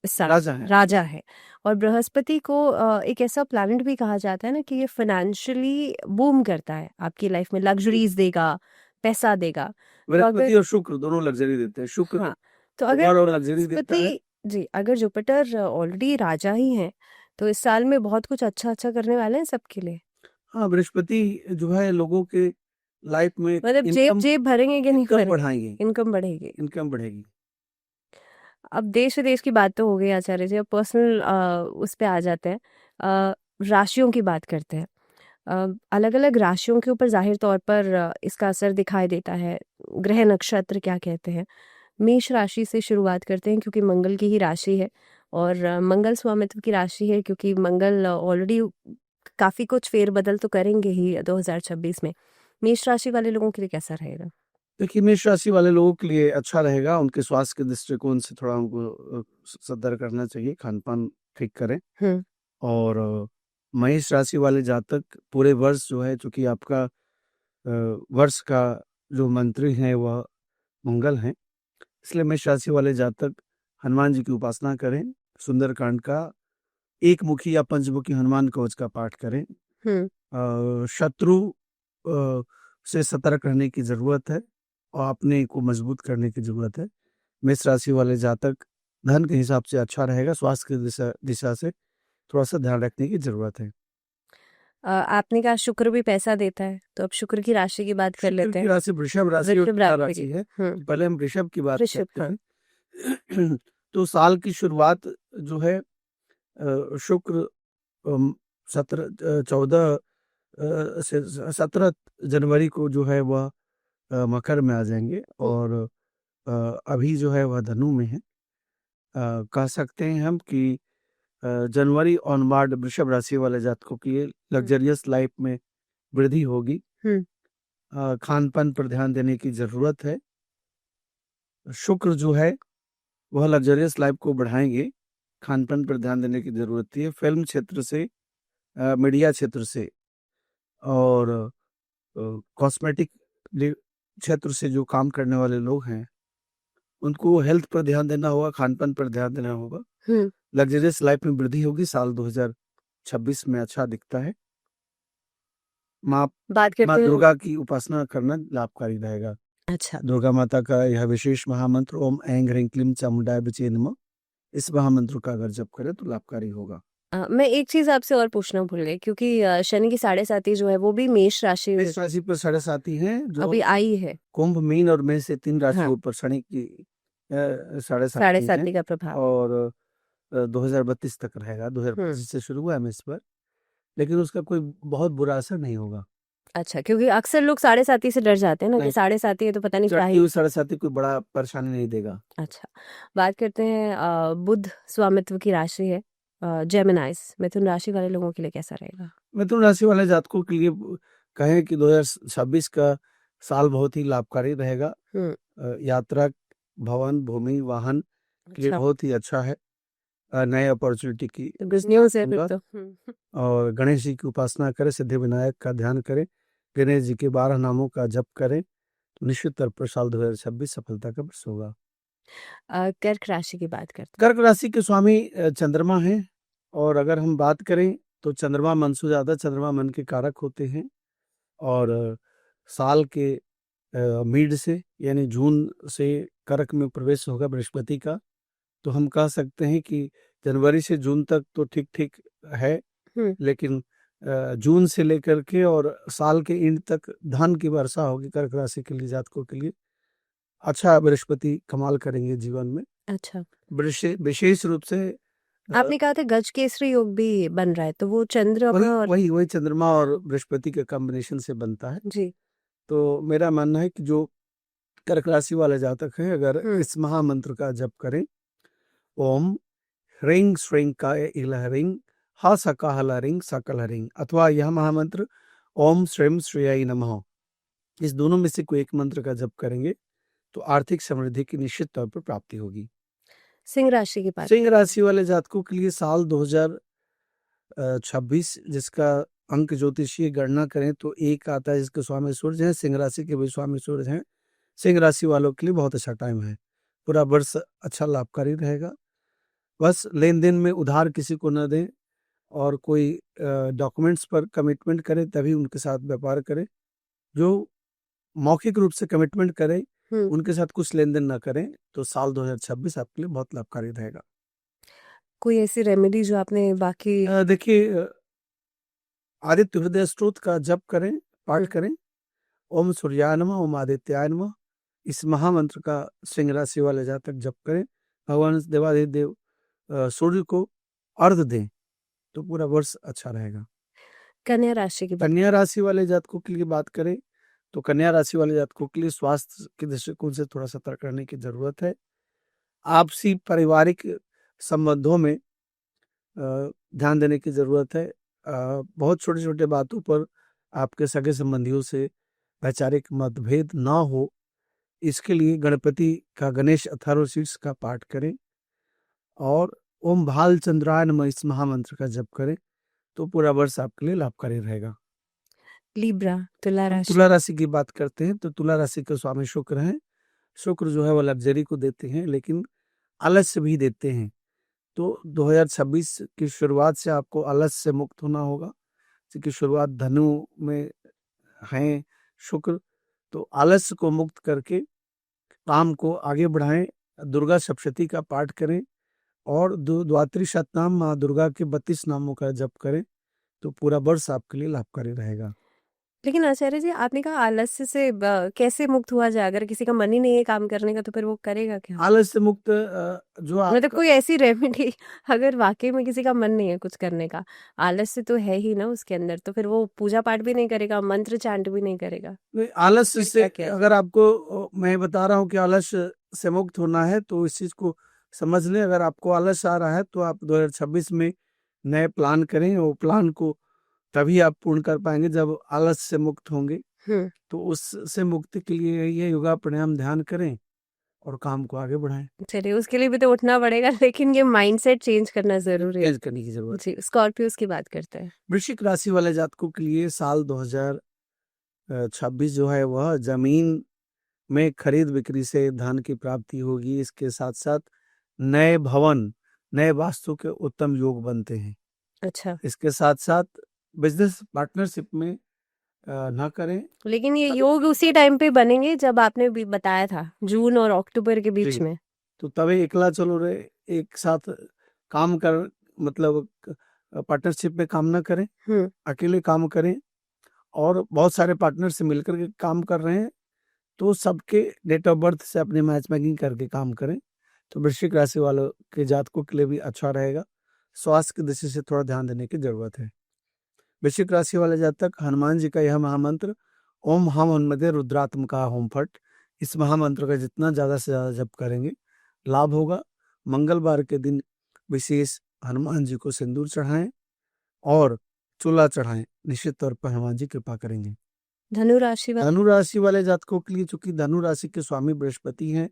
इस साल, राजा है। राजा है, और बृहस्पति को एक ऐसा प्लैनेट भी कहा जाता है ना कि ये फाइनेंशियली बूम करता है, आपकी लाइफ में लग्जरीज देगा, पैसा देगा। तो बृहस्पति अगर और शुक्र दोनों लग्जरी देते हैं। शुक्र हाँ, तो अगर पावर और लग्जरी देता है। बृहस्पति जी, अगर जुपिटर ऑलरेडी राजा ही हैं तो इस साल में बहुत कुछ अच्छा अच्छा करने वाले हैं सबके लिए। हाँ, बृहस्पति जो है लोगों के लाइफ में मतलब जेब इनकम जेब भरेंगे कि नहीं इनकम भरेंगे, बढ़ाएंगे, इनकम बढ़ेगी। इनकम बढ़ेगी। अब देश विदेश की बात तो हो गई आचार्य जी, अब पर्सनल उस पे आ जाते हैं। राशियों की बात करते हैं। अलग अलग राशियों के ऊपर जाहिर तौर पर इसका असर दिखाई देता है। ग्रह नक्षत्र क्या कहते हैं। मेष राशि से शुरुआत करते हैं क्योंकि मंगल की ही राशि है और मंगल स्वामित्व की राशि है, क्योंकि मंगल ऑलरेडी काफ़ी कुछ फेरबदल तो करेंगे ही 2026 में। मेष राशि वाले लोगों के लिए कैसा रहेगा? देखिए, मेष राशि वाले लोगों के लिए अच्छा रहेगा। उनके स्वास्थ्य के दृष्टिकोण से थोड़ा उनको सतर्क करना चाहिए, खान-पान ठीक करें। हम्म और मेष राशि वाले जातक पूरे वर्ष जो है, चूँकि आपका वर्ष का जो मंत्री हैं वह मंगल हैं, इसलिए मेष राशि वाले जातक हनुमान जी की उपासना करें, सुंदरकांड का एकमुखी या पंचमुखी हनुमान कवच का पाठ करें। शत्रु से सतर्क रहने की ज़रूरत है और अपने को मजबूत करने की ज़रूरत है। मेष राशि वाले जातक धन के हिसाब से अच्छा रहेगा, स्वास्थ्य की दिशा से थोड़ा-सा ध्यान रखने की ज़रूरत है। आपने कहा शुक्र भी पैसा देता है, तो अब शुक्र की राशि की बात कर शुक्र लेते की हैं। राशि वृषभ राशि और वृषभ तुला राशि राशि की। है। हम्म पहले हम वृषभ की बात वृषभ, करते हाँ। हैं। तो साल की शुरुआत जो है शुक्र 17 जनवरी को जो है वह मकर में आ जाएंगे और अभी जो है वह धनु में है। कह सकते हैं हम कि जनवरी ऑनवर्ड वृषभ राशि वाले जातकों की लग्जरियस लाइफ में वृद्धि होगी। खान पान पर ध्यान देने की जरूरत है। शुक्र जो है वह लग्जरियस लाइफ को बढ़ाएंगे, खान पान पर ध्यान देने की जरूरत है। फिल्म क्षेत्र से, मीडिया क्षेत्र से और कॉस्मेटिक क्षेत्र से जो काम करने वाले लोग हैं उनको हेल्थ पर ध्यान देना होगा, खान पान पर ध्यान देना होगा। लग्जरियस लाइफ में वृद्धि होगी। साल 2026 में अच्छा दिखता है। बात माँ करते हैं। दुर्गा की उपासना करना लाभकारी रहेगा। अच्छा, दुर्गा माता का यह विशेष महामंत्र ओम ऐं ह्रीं क्लीं चामुंडाय विचे नमः, इस महामंत्र का अगर जप करें तो लाभकारी होगा। मैं एक चीज आपसे और पूछना भूल गई, क्योंकि शनि की 7.5 जो है वो भी मेष राशि मेष राशि पर 7.5 है जो अभी आई है। कुंभ, मीन और मेष से 3 राशियों हाँ, पर शनि की 7.5 है 7.5 का प्रभाव। और 2032 तक रहेगा। 2025 से शुरू हुआ है मेष पर, लेकिन उसका कोई बहुत बुरा असर नहीं होगा। अच्छा, क्योंकि अक्सर लोग 7.5 से डर जाते हैं ना कि नहीं। 7.5 है तो पता नहीं क्या चढ़ती ही। हुई 7.5 कोई बड़ा परेशानी नहीं देगा। अच्छा, बात करते हैं बुध स्वामित्व की राशि है जेमिनाइज, मिथुन राशि वाले लोगों के लिए कैसा रहेगा? मिथुन राशि वाले जातकों के लिए कहें कि 2026 का साल बहुत ही लाभकारी रहेगा। यात्रा, भवन, भूमि, वाहन के लिए अच्छा, बहुत ही अच्छा है। नए अपॉर्चुनिटी की गुड न्यूज़ है फिर होगा। तो। और गणेश जी की उपासना करें, सिद्धि विनायक का ध्यान करें, गणेश जी के 12 नामों का जप करें, तो निश्चित तौर पर साल 2026 सफलता का वर्ष होगा। कर्क राशि की बात करते कर्क राशि के स्वामी चंद्रमा हैं और अगर हम बात करें तो चंद्रमा मन से ज्यादा, चंद्रमा मन के कारक होते हैं और साल के मिड से यानी जून से कर्क में प्रवेश होगा बृहस्पति का। तो हम कह सकते हैं कि जनवरी से जून तक तो ठीक ठीक है, हैं। लेकिन जून से लेकर के और साल के एंड तक धन की वर्षा होगी कर्क राशि के लिए, जातकों के लिए अच्छा। बृहस्पति कमाल करेंगे जीवन में। अच्छा, विशेष रूप से आपने कहा था गज केसरी योग भी बन रहा है, तो वो चंद्रमा और वही चंद्रमा और बृहस्पति के कॉम्बिनेशन से बनता है। जी तो मेरा मानना है कि जो कर्क राशि वाले जातक हैं, अगर इस महामंत्र का जप करें, ओम ह्रीं श्रीं काय इलहरिं हा सका हलरिं सकल हरिं, अथवा यह महामंत्र ओम श्रीं श्रेयाय नमः, इस दोनों में से कोई एक मंत्र का जप करेंगे तो आर्थिक समृद्धि की निश्चित तौर पर प्राप्ति होगी। सिंह राशि की बात सिंह राशि वाले जातकों के लिए साल 2026, जिसका अंक ज्योतिषीय गणना करें तो एक आता है, जिसके स्वामी सूर्य हैं। सिंह राशि के भी स्वामी सूर्य हैं। सिंह राशि वालों के लिए बहुत अच्छा टाइम है। पूरा वर्ष अच्छा लाभकारी रहेगा। बस लेन देन में उधार किसी को न दें, और कोई डॉक्यूमेंट्स पर कमिटमेंट करें तभी उनके साथ व्यापार करें। जो मौखिक रूप से कमिटमेंट करें उनके साथ कुछ लेन देन न करें। तो साल 2026 आपके लिए बहुत लाभकारी रहेगा। कोई ऐसी रेमेडी जो आपने बाकी देखिए, आदित्य हृदय स्तोत्र का जप करें, पाठ करें। ओम सूर्याय नमः, ओम आदित्याय नमः, इस महामंत्र का सिंह राशि वाले जातक जप करें। भगवान देवाधिदेव सूर्य को अर्घ दें तो पूरा वर्ष अच्छा रहेगा। कन्या राशि की बात कन्या राशि वाले जातकों के लिए बात करें तो कन्या राशि वाले जातकों के लिए स्वास्थ्य के दृष्टिकोण से थोड़ा सतर्क रहने की जरूरत है। आपसी पारिवारिक संबंधों में ध्यान देने की जरूरत है। बहुत छोटे छोटे बातों पर आपके सगे संबंधियों से वैचारिक मतभेद ना हो, इसके लिए गणपति का गणेश अथर्वशीर्ष का पाठ करें और ओम भाल चंद्राय नमः इस महामंत्र का जप करें तो पूरा वर्ष आपके लिए लाभकारी रहेगा। लिब्रा तुला राशि तुला राशि की बात करते हैं तो तुला राशि के स्वामी शुक्र हैं। शुक्र जो है वो लग्जरी को देते हैं, लेकिन आलस्य भी देते हैं। तो 2026 की शुरुआत से आपको आलस्य से मुक्त होना होगा, क्योंकि शुरुआत धनु में है शुक्र। तो आलस्य को मुक्त करके काम को आगे बढ़ाएं। दुर्गा सप्तशती का पाठ करें और द्वात्री शतनाम माँ दुर्गा के 32 नामों का जप करें तो पूरा वर्ष आपके लिए लाभकारी रहेगा। लेकिन आचार्य जी, आपने कहा आलस्य से कैसे मुक्त हुआ जाए? अगर किसी का मन ही नहीं है काम करने का तो फिर वो करेगा क्या? आलस्य मुक्त जो मतलब कोई ऐसी रेमेडी अगर वाकई में किसी का मन नहीं है कुछ करने का, आलस्य तो है ही ना उसके अंदर, तो फिर वो पूजा पाठ भी नहीं करेगा, मंत्र चांट भी नहीं करेगा। आलस्य फिर से क्या? अगर आपको मैं बता रहा हूँ कि आलस्य से मुक्त होना है तो इस चीज को समझ लें। अगर आपको आलस्य आ रहा है तो आप 2026 में नए प्लान करें। वो प्लान को तभी आप पूर्ण कर पाएंगे जब आलस्य से मुक्त होंगे। तो उससे मुक्ति के लिए ये योगा प्राणायाम ध्यान करें और काम को आगे बढ़ाएं। चलिए, उसके लिए भी तो उठना पड़ेगा, लेकिन ये माइंडसेट चेंज करना जरूरी है। चेंज करने की जरूरत जी, स्कॉर्पियोस की बात करते हैं। वृश्चिक राशि वाले जातकों के लिए साल 2026 जो है वह जमीन में खरीद बिक्री से धन की प्राप्ति होगी। इसके साथ साथ नए भवन, नए वास्तु के उत्तम योग बनते हैं। अच्छा, इसके साथ साथ बिजनेस पार्टनरशिप में ना करें। लेकिन ये योग उसी टाइम पे बनेंगे जब आपने भी बताया था, जून और अक्टूबर के बीच में। तो तभी एकला चलो रे, एक साथ काम कर, मतलब पार्टनरशिप में काम ना करें, अकेले काम करें। और बहुत सारे पार्टनर से मिलकर के काम कर रहे हैं तो सबके डेट ऑफ बर्थ से अपनी मैच मेकिंग करके काम करें तो वृश्चिक राशि वालों के जातकों के लिए भी अच्छा रहेगा। स्वास्थ्य की दृष्टि से थोड़ा ध्यान देने की जरूरत है। वृश्चिक राशि वाले जातक हनुमान जी का यह महामंत्र ओम हम उन्मदे रुद्रात्मका होम फट, इस महामंत्र का जितना ज्यादा से ज्यादा जप करेंगे लाभ होगा। मंगलवार के दिन विशेष हनुमान जी को सिंदूर चढ़ाएं और चूल्हा चढ़ाएं, निश्चित तौर पर हनुमान जी कृपा करेंगे। धनु राशि वाले जातकों के लिए, चूंकि धनु राशि के स्वामी बृहस्पति हैं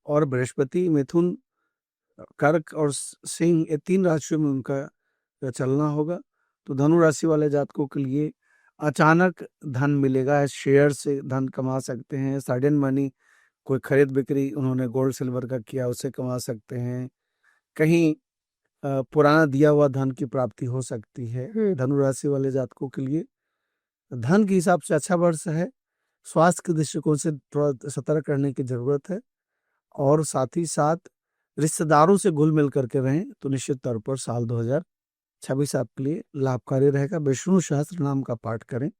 और बृहस्पति मिथुन, कर्क और सिंह, ये 3 राशियों में उनका चलना होगा। तो धनु राशि वाले जातकों के लिए अचानक धन मिलेगा। शेयर से धन कमा सकते हैं। सडन मनी, कोई खरीद बिक्री उन्होंने गोल्ड सिल्वर का किया उससे कमा सकते हैं। कहीं पुराना दिया हुआ धन की प्राप्ति हो सकती है। धनु राशि वाले जातकों के लिए धन के हिसाब से अच्छा वर्ष है। स्वास्थ्य के दृष्टिकोण से थोड़ा सतर्क रहने की जरूरत है और साथ ही साथ रिश्तेदारों से घुल मिल करके रहें तो निश्चित तौर पर साल 2026 आपके लिए लाभकारी रहेगा। विष्णु सहस्त्र नाम का पाठ करें।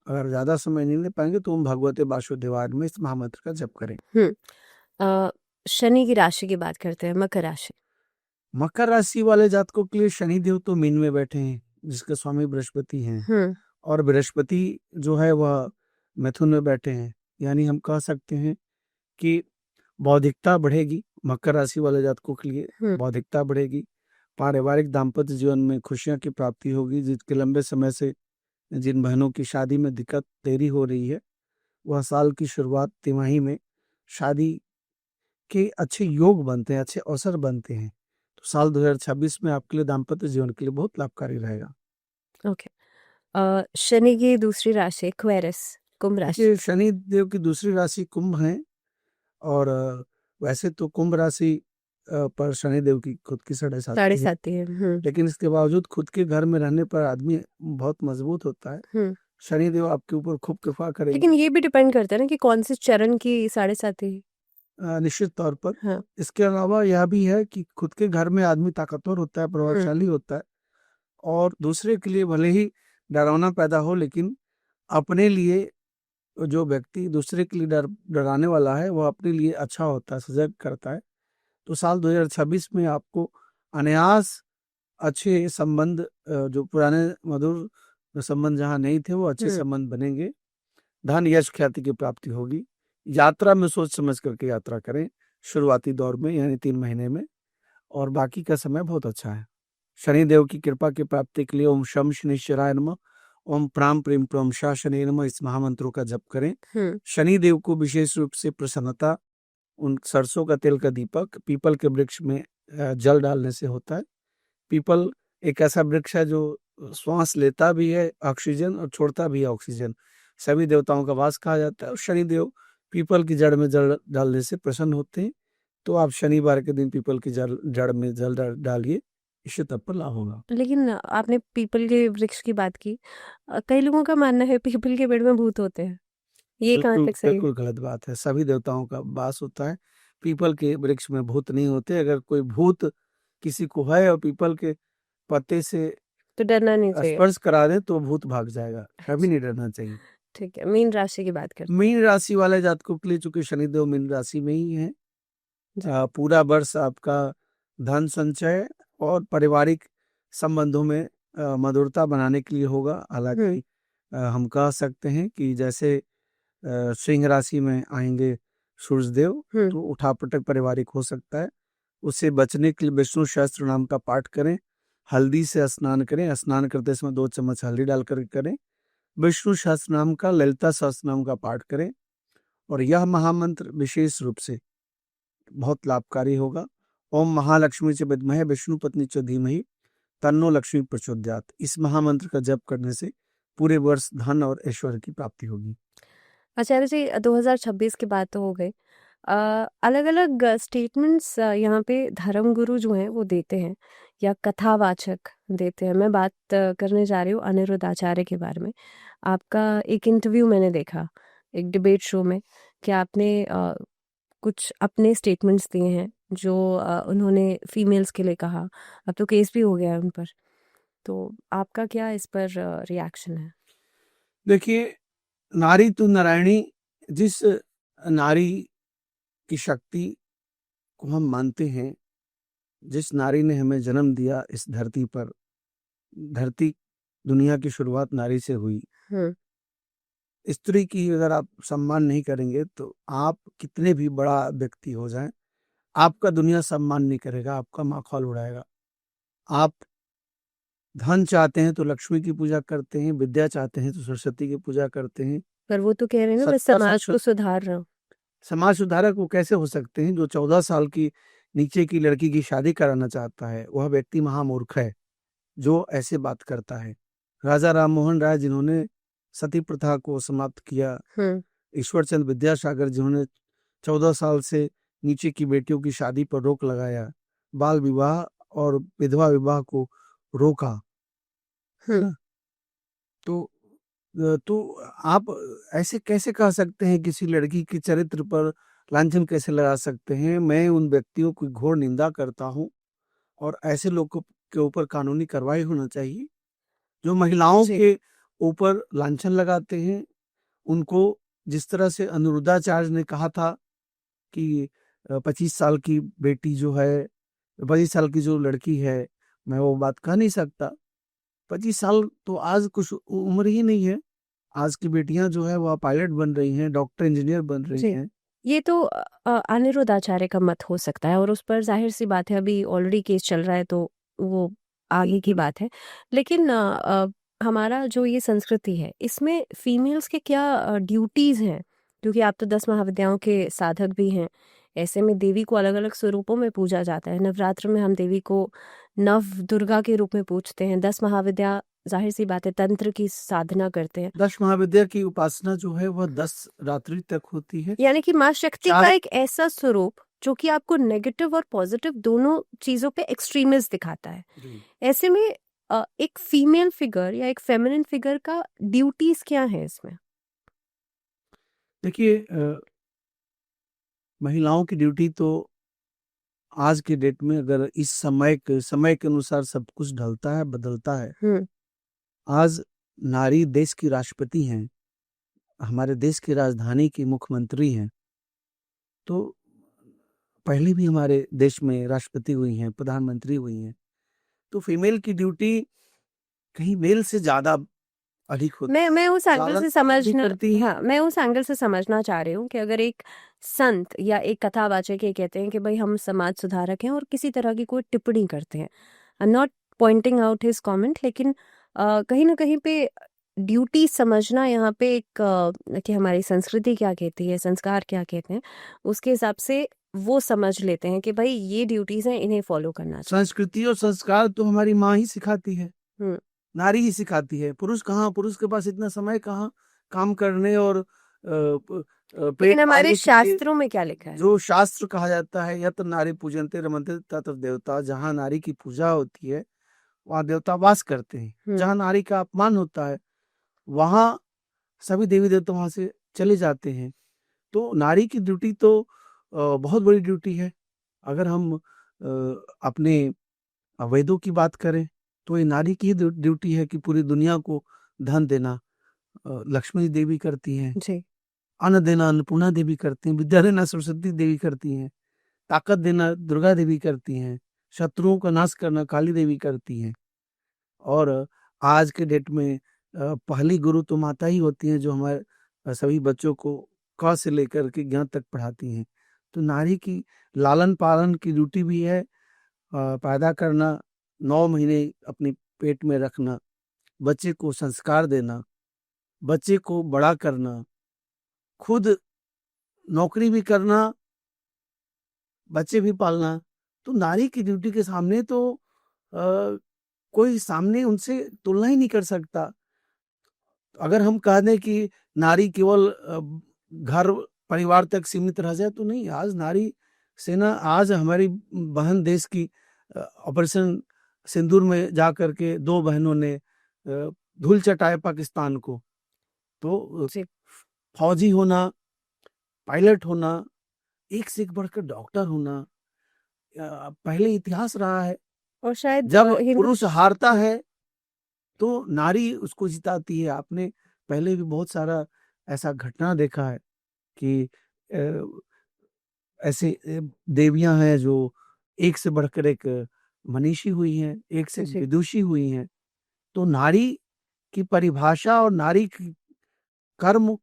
अगर ज्यादा समय नहीं ले पाएंगे तो ओम भगवते वासुदेवाय में इस महामंत्र का जप करें। शनि की राशि की बात करते हैं, मकर राशि। मकर राशि वाले जातकों के लिए शनि देव तो मीन में बैठे हैं, जिसके स्वामी बृहस्पति हैं। और बृहस्पति जो है वह मिथुन में बैठे हैं, यानी हम कह सकते हैं कि बौद्धिकता बढ़ेगी। मकर राशि वाले जातकों के लिए बौद्धिकता बढ़ेगी। पारिवारिक दाम्पत्य जीवन में खुशियां की प्राप्ति होगी। जिसके लंबे समय से जिन बहनों की शादी में दिक्कत देरी हो रही है, वह साल की शुरुआत तिमाही में शादी के अच्छे योग बनते हैं, अच्छे अवसर बनते हैं। तो साल 2026 में आपके लिए दाम्पत्य जीवन के लिए बहुत लाभकारी रहेगा। ओके। शनि की दूसरी राशि एक्वेरियस, कुंभ राशि। देखिए, शनि देव की दूसरी राशि कुंभ है, और वैसे तो कुंभ राशि पर शनि देव की खुद की साढ़े साढ़े साथी है, साथी है। लेकिन इसके बावजूद खुद के घर में रहने पर आदमी बहुत मजबूत होता है। शनि देव आपके ऊपर खूब कृपा करेंगे। लेकिन ये भी डिपेंड करता है ना कि कौन से चरण की साढ़े साथी है। निश्चित तौर पर। हाँ। इसके अलावा यह भी है कि खुद के घर में आदमी ताकतवर होता है, प्रभावशाली होता है, और दूसरे के लिए भले ही डरावना पैदा हो, लेकिन अपने लिए जो व्यक्ति दूसरे के लिए डराने वाला है, वह अपने लिए अच्छा होता है, सजग करता है। तो साल 2026 में आपको अनायास अच्छे संबंध, जो पुराने मधुर संबंध जहाँ नहीं थे, वो अच्छे संबंध बनेंगे। धन यश ख्याति की प्राप्ति होगी। यात्रा में सोच समझ करके यात्रा करें शुरुआती दौर में, यानी 3 महीने में, और बाकी का समय बहुत अच्छा है। शनि देव की कृपा की प्राप्ति के लिए ओम शम शनिश्चराय नमः, ओम प्राम प्रेम प्रम शा शनि नमः, इस महामंत्रों का जप करें। शनि देव को विशेष रूप से प्रसन्नता उन सरसों का तेल का दीपक पीपल के वृक्ष में जल डालने से होता है। पीपल एक ऐसा वृक्ष है जो श्वास लेता भी है ऑक्सीजन और छोड़ता भी है ऑक्सीजन। सभी देवताओं का वास कहा जाता है, और शनिदेव पीपल की जड़ में जल डालने से प्रसन्न होते हैं। तो आप शनिवार के दिन पीपल की जड़ में जल डालिए, इससे तब पर लाभ होगा। लेकिन आपने पीपल के वृक्ष की बात की, कई लोगों का मानना है पीपल के पेड़ में भूत होते हैं, ये कहाँ तक सही है? बिल्कुल गलत बात है। सभी देवताओं का वास होता है, पीपल के वृक्ष में भूत नहीं होते। अगर कोई भूत किसी को है और पीपल के पत्ते से तो डरना नहीं चाहिए। स्पर्श करा दे तो भूत भाग जाएगा, कभी नहीं डरना चाहिए। ठीक है, मीन राशि की बात करते हैं। मीन राशि वाले जातकों के लिए, चूंकि शनिदेव मीन राशि में ही है, पूरा वर्ष आपका धन संचय और पारिवारिक संबंधों में मधुरता बनाने के लिए होगा। हालांकि हम कह सकते हैं कि जैसे सिंह राशि में आएंगे सूर्यदेव, तो उठापटक पारिवारिक हो सकता है। उससे बचने के लिए विष्णु सहस्त्र नाम का पाठ करें, हल्दी से स्नान करें, स्नान करते समय 2 चम्मच हल्दी डालकर करें, विष्णु सहस्त्र नाम का, ललिता सहस्त्र नाम का पाठ करें, और यह महामंत्र विशेष रूप से बहुत लाभकारी होगा। ओम महालक्ष्मी च विद्महे विष्णु पत्नी च धीमहि तन्नो लक्ष्मी प्रचोदयात। इस महामंत्र का जप करने से पूरे वर्ष धन और ऐश्वर्य की प्राप्ति होगी। आचार्य जी, 2026 की बात तो हो गई। अलग अलग स्टेटमेंट्स यहाँ पे धर्मगुरु जो हैं वो देते हैं, या कथावाचक देते हैं। मैं बात करने जा रही हूँ अनिरुद्ध आचार्य के बारे में। आपका एक इंटरव्यू मैंने देखा एक डिबेट शो में, कि आपने कुछ अपने स्टेटमेंट्स दिए हैं जो उन्होंने फीमेल्स के लिए कहा। अब तो केस भी हो गया है उन पर, तो आपका क्या इस पर रिएक्शन है? देखिए, नारी तो नारायणी, जिस नारी की शक्ति को हम मानते हैं, जिस नारी ने हमें जन्म दिया इस धरती पर, धरती दुनिया की शुरुआत नारी से हुई। स्त्री की अगर आप सम्मान नहीं करेंगे, तो आप कितने भी बड़ा व्यक्ति हो जाएं, आपका दुनिया सम्मान नहीं करेगा, आपका माखौल उड़ाएगा। आप धन चाहते हैं तो लक्ष्मी की पूजा करते हैं, विद्या चाहते हैं तो सरस्वती की पूजा करते हैं। पर वो तो कह रहे हैं ना, बस समाज को सुधार रहा हूँ। समाज सुधारक वो कैसे हो सकते हैं? जो 14 साल की नीचे की लड़की की शादी कराना चाहता है, वह व्यक्ति महामूर्ख है जो ऐसे बात करता है। राजा राम मोहन राय जिन्होंने सती प्रथा को समाप्त किया, ईश्वर चंद्र विद्यासागर जिन्होंने 14 साल से नीचे की बेटियों की शादी पर रोक लगाया, बाल विवाह और विधवा विवाह को रोका, तो आप ऐसे कैसे कह सकते हैं? किसी लड़की के चरित्र पर लांछन कैसे लगा सकते हैं? मैं उन व्यक्तियों की घोर निंदा करता हूं, और ऐसे लोगों के ऊपर कानूनी कार्रवाई होना चाहिए जो महिलाओं के ऊपर लांछन लगाते हैं। उनको जिस तरह से अनिरुद्धाचार्य ने कहा था कि 25 साल की बेटी जो है, 25 साल की जो लड़की है, मैं वो बात कह नहीं सकता। 25 साल तो आज कुछ उम्र ही नहीं है। आज की बेटियां जो है वह पायलट बन रही हैं, डॉक्टर इंजीनियर बन रही जी। हैं। ये तो अनिरुद्ध आचार्य का मत हो सकता है और उस पर ज़ाहिर-सी बात है अभी ऑलरेडी केस चल रहा है तो वो आगे की बात है। लेकिन हमारा जो ये संस्कृति है इसमें फीमेल्स के क्या ड्यूटीज़ हैं? क्योंकि आप तो 10 महाविद्याओं के साधक भी हैं। ऐसे में देवी को अलग-अलग स्वरूपों में पूजा जाता है। नवरात्र में हम देवी को नव दुर्गा के रूप में पूजते हैं। 10 महाविद्या ज़ाहिर-सी बात है तंत्र की साधना करते हैं। 10 महाविद्या की उपासना जो है वह 10 रात्रि तक होती है। यानी कि माँ शक्ति का चाहे एक ऐसा स्वरूप जो कि आपको नेगेटिव और पॉजिटिव दोनों चीजों पे एक्सट्रीमिस्ट दिखाता है। जी। ऐसे में एक फीमेल फिगर या एक फेमिनिन फिगर का ड्यूटीज क्या है इसमें? देखिए महिलाओं की ड्यूटी तो आज के डेट में अगर इस समय के अनुसार सब कुछ ढलता है, बदलता है। हम्म। आज नारी देश की राष्ट्रपति हैं, हमारे देश की राजधानी की मुख्यमंत्री हैं। तो पहले भी हमारे देश में राष्ट्रपति हुई हैं, प्रधानमंत्री हुई हैं। तो फीमेल की ड्यूटी कहीं मेल से ज़्यादा अधिक होती मैं उस एंगल ज़्यादा से भी समझना करती हैं। हाँ, मैं उस एंगल से समझना चाह रही हूँ कि अगर एक संत या एक कथावाचक ये कहते हैं कि भाई हम समाज सुधारक हैं और किसी तरह की कोई टिप्पणी करते हैं, I am not pointing out his comment, लेकिन कहीं ना कहीं पे ड्यूटी समझना यहाँ पे एक कि हमारी संस्कृति क्या कहती है, संस्कार क्या कहते हैं, उसके हिसाब से वो समझ लेते हैं कि भाई ये ड्यूटीज हैं, इन्हें फॉलो करना चाहिए। संस्कृति और संस्कार तो हमारी माँ ही सिखाती है, हम्म। नारी ही सिखाती है। पुरुष कहाँ, पुरुष के पास इतना समय कहाँ काम करने और पेट लेकिन हमारे पालने के लिए। शास्त्रों में क्या लिखा है? जो शास्त्र कहा जाता है, यत्र नारी पूजन्ते रमन्ते तत्र देवता, जहाँ नारी की पूजा होती है वहाँ देवता वास करते हैं। जहाँ नारी का अपमान होता है वहाँ सभी देवी देवता वहाँ से चले जाते हैं। तो नारी की ड्यूटी तो बहुत बड़ी ड्यूटी है। अगर हम अपने वेदों की बात करें तो ये नारी की ही ड्यूटी है कि पूरी दुनिया को धन देना लक्ष्मी देवी करती हैं, जी। अन्न देना अन्नपूर्णा देवी करती हैं, विद्या देना सरस्वती देवी करती हैं, ताकत देना दुर्गा देवी करती हैं, शत्रुओं का नाश करना काली देवी करती हैं। और आज के डेट में पहली गुरु तो माता ही होती हैं जो हमारे सभी बच्चों को क से लेकर के ज्ञान तक पढ़ाती हैं। तो नारी की लालन पालन की ड्यूटी भी है, पैदा करना, 9 महीने अपने पेट में रखना, बच्चे को संस्कार देना, बच्चे को बड़ा करना, खुद नौकरी भी करना, बच्चे भी पालना। तो नारी की ड्यूटी के सामने तो कोई सामने उनसे तुलना ही नहीं कर सकता। अगर हम कह दें कि नारी केवल घर परिवार तक सीमित रह जाए तो नहीं। आज नारी सेना, आज हमारी बहन देश की ऑपरेशन सिंदूर में जा करके 2 बहनों ने धूल चटाया पाकिस्तान को। तो जी। फौजी होना, पायलट होना, एक से एक बढ़कर डॉक्टर होना पहले इतिहास रहा है। और शायद जब हिंदू पुरुष हारता है तो नारी उसको जिताती है। आपने पहले भी बहुत सारा ऐसा घटना देखा है कि अ, ऐसे देवियां हैं जो एक से बढ़कर एक मनीषी हुई हैं, एक से एक जी। विदुषी हुई हैं। तो नारी की परिभाषा और नारी की कर्म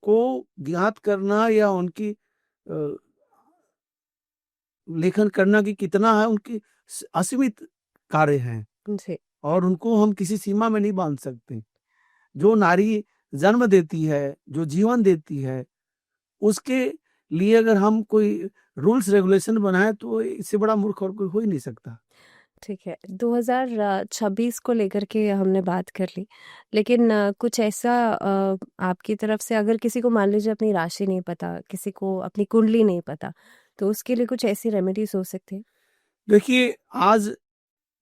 को ज्ञात करना या उनकी लेखन करना कि कितना है, उनकी असीमित कार्य हैं जी। और उनको हम किसी सीमा में नहीं बांध सकते। जो नारी जन्म देती है, जो जीवन देती है, उसके लिए अगर हम कोई रूल्स रेगुलेशन बनाए तो इससे बड़ा मूर्ख और कोई हो ही नहीं सकता। ठीक है, 2026 को लेकर के हमने बात कर ली, लेकिन कुछ ऐसा आपकी तरफ से अगर किसी को मान लीजिए अपनी राशि नहीं पता, किसी को अपनी कुंडली नहीं पता, तो उसके लिए कुछ ऐसी रेमेडीज हो सकती है? देखिए, आज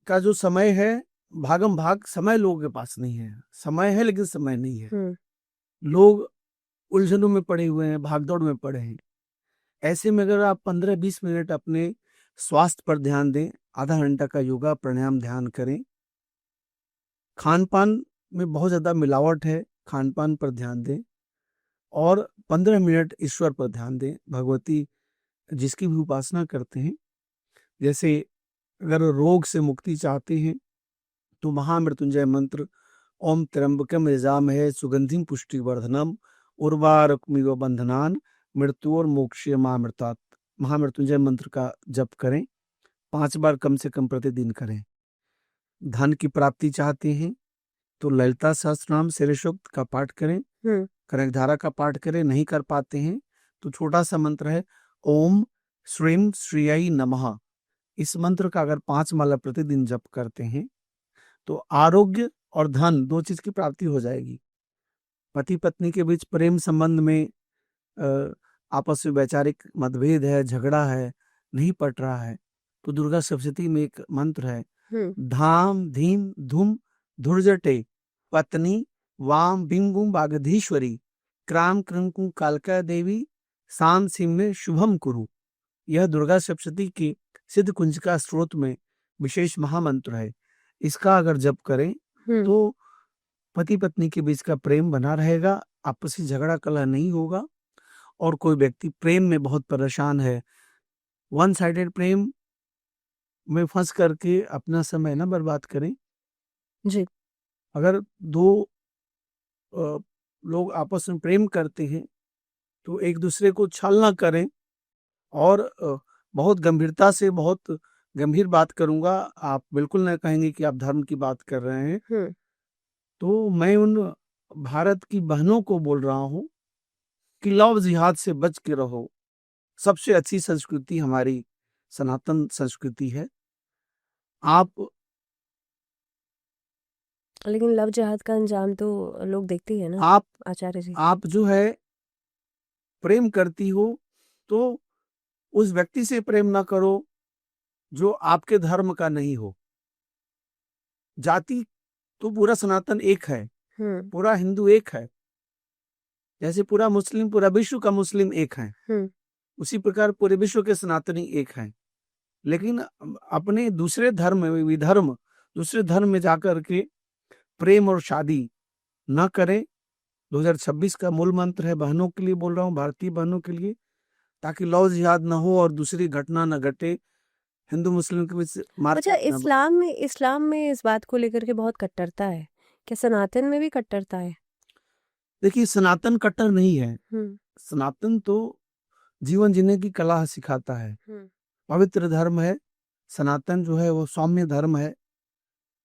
का जो समय है, भागम भाग समय लोगों के पास नहीं है। समय है लेकिन समय नहीं है। हम्म। लोग उलझनों में पड़े हुए हैं, भागदौड़ में पड़े हैं। ऐसे में अगर आप 15-20 मिनट अपने स्वास्थ्य पर ध्यान दें, आधा घंटा का योगा प्राणायाम ध्यान करें। खान पान में बहुत ज़्यादा मिलावट है, खान पान पर ध्यान दें और 15 मिनट ईश्वर पर ध्यान दें। भगवती जिसकी भी उपासना करते हैं, जैसे अगर रोग से मुक्ति चाहते हैं तो महामृत्युंजय मंत्र ओम त्र्यंबकम यजामहे सुगंधिम पुष्टिवर्धनम उर्वारुकमिव बंधनान मृत्योर्मोक्षीय महामृतात्। महामृत्युंजय मंत्र का जप करें, 5 बार कम से कम प्रतिदिन करें। धन की प्राप्ति चाहते हैं तो ललिता सहस्त्रनाम शीर्षोक्त का पाठ करें, कनकधारा का पाठ करें। नहीं कर पाते हैं तो छोटा सा मंत्र है ओम श्रीम श्रीयै नमः। इस मंत्र का अगर 5 माला प्रतिदिन जप करते हैं तो आरोग्य और धन 2 चीज की प्राप्ति हो जाएगी। पति पत्नी के बीच प्रेम संबंध में आपस में वैचारिक मतभेद है, झगड़ा है, नहीं पट रहा है, तो दुर्गा सप्तशती में एक मंत्र है धाम धीम धूम धुर्जटे पत्नी वाम बिंगुम बागधीश्वरी क्राम कृंकु कालका देवी शाम सिंह में शुभम कुरु। यह दुर्गा सप्तशती की सिद्ध कुंजिका स्त्रोत में विशेष महामंत्र है। इसका अगर जप करें तो पति पत्नी के बीच का प्रेम बना रहेगा, आपसी झगड़ा कलह नहीं होगा। और कोई व्यक्ति प्रेम में बहुत परेशान है, वन साइडेड प्रेम में फंस करके अपना समय ना बर्बाद करें जी। अगर 2 लोग आपस में प्रेम करते हैं तो एक दूसरे को छल ना करें। और बहुत गंभीरता से, बहुत गंभीर बात करूंगा, आप बिल्कुल ना कहेंगे कि आप धर्म की बात कर रहे हैं। तो मैं उन भारत की बहनों को बोल रहा हूं कि लव जिहाद से बच के रहो। सबसे अच्छी संस्कृति हमारी सनातन संस्कृति है। आप लेकिन लव जिहाद का अंजाम तो लोग देखते ही है ना आप आचार्य जी। आप जो है प्रेम करती हो तो उस व्यक्ति से प्रेम ना करो जो आपके धर्म का नहीं हो। जाति तो पूरा सनातन एक है, पूरा हिंदू एक है, जैसे पूरा मुस्लिम, पूरा विश्व का मुस्लिम एक है, उसी प्रकार पूरे विश्व के सनातनी एक हैं। लेकिन अपने दूसरे धर्म में, विधर्म दूसरे धर्म में जाकर के प्रेम और शादी न करें। 2026 का मूल मंत्र है, बहनों के लिए बोल रहा हूँ, भारतीय बहनों के लिए, ताकि लव जिहाद न हो और दूसरी घटना न घटे, हिंदू मुस्लिम के बीच अच्छा, इस्लाम में इस बात को लेकर के बहुत कट्टरता है, क्या सनातन में भी कट्टरता है? देखिए, सनातन कट्टर नहीं है। सनातन तो जीवन जीने की कला सिखाता है, पवित्र धर्म है। सनातन जो है वो सौम्य धर्म है,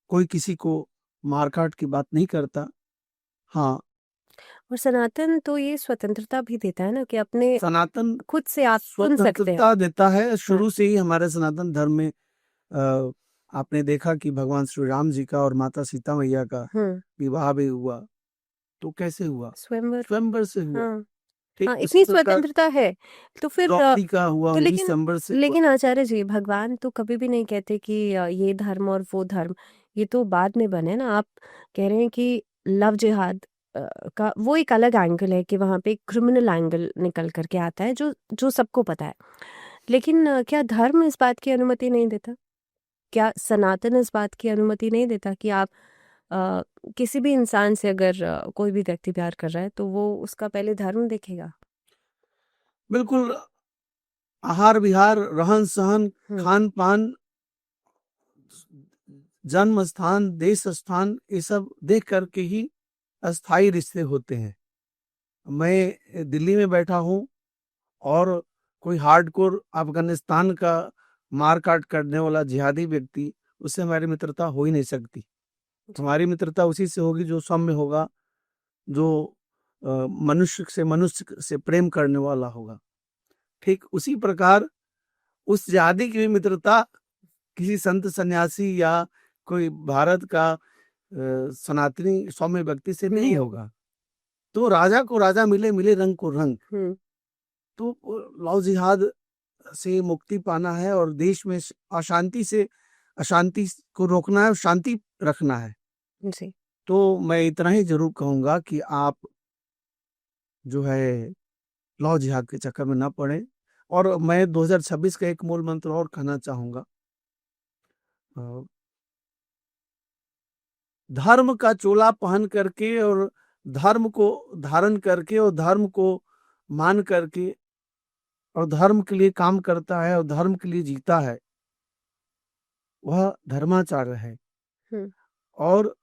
कोई किसी को मारकाट की बात नहीं करता। हाँ, और सनातन तो ये स्वतंत्रता भी देता है ना कि अपने सनातन खुद से आप चुन सकते हैं। स्वतंत्रता देता है। शुरू से ही हमारे सनातन धर्म में आपने देखा कि भगवान श्री राम जी का और माता सीता मैया का विवाह भी हुआ, तो कैसे हुआ? स्वयंवर से हुआ। हाँ, इतनी स्वतंत्रता है तो फिर द्रौपदी का हुआ तो स्वयंवर से। लेकिन आचार्य जी, भगवान तो कभी भी नहीं कहते कि ये धर्म और वो धर्म, ये तो बाद में बने ना। आप कह रहे हैं कि लव जिहाद का वो एक अलग एंगल है कि वहां पे एक क्रिमिनल एंगल निकल करके आता है जो सबको पता है। लेकिन क्या धर्म इस बात की अनुमति नहीं देता? क्या सनातन इस बात की अनुमति नहीं देता कि आप किसी भी इंसान से अगर कोई भी व्यक्ति प्यार कर रहा है तो वो उसका पहले धर्म देखेगा? बिल्कुल, आहार विहार, रहन सहन, खान पान, जन्म स्थान, देश स्थान, ये सब देख करके ही अस्थाई रिश्ते होते हैं। मैं दिल्ली में बैठा हूं और कोई हार्डकोर अफगानिस्तान का मारकाट करने वाला जिहादी व्यक्ति, उससे हमारी मित्रता हो ही नहीं सकती। हमारी मित्रता उसी से होगी जो सौम्य होगा, जो मनुष्य से प्रेम करने वाला होगा। ठीक उसी प्रकार उस जिहादी की भी मित्रता किसी संत सन्यासी या कोई भारत का सनातनी सौम्य व्यक्ति से नहीं होगा। तो राजा को राजा मिले, मिले रंग को रंग। तो लव जिहाद से मुक्ति पाना है और देश में अशांति को रोकना है और शांति रखना है जी। तो मैं इतना ही जरूर कहूंगा कि आप जो है लव जिहाद के चक्कर में ना पड़े। और मैं 2026 का एक मूल मंत्र और कहना चाहूंगा, धर्म का चोला पहन करके और धर्म को धारण करके और धर्म को मान करके और धर्म के लिए काम करता है और धर्म के लिए जीता है, वह धर्माचार्य है। और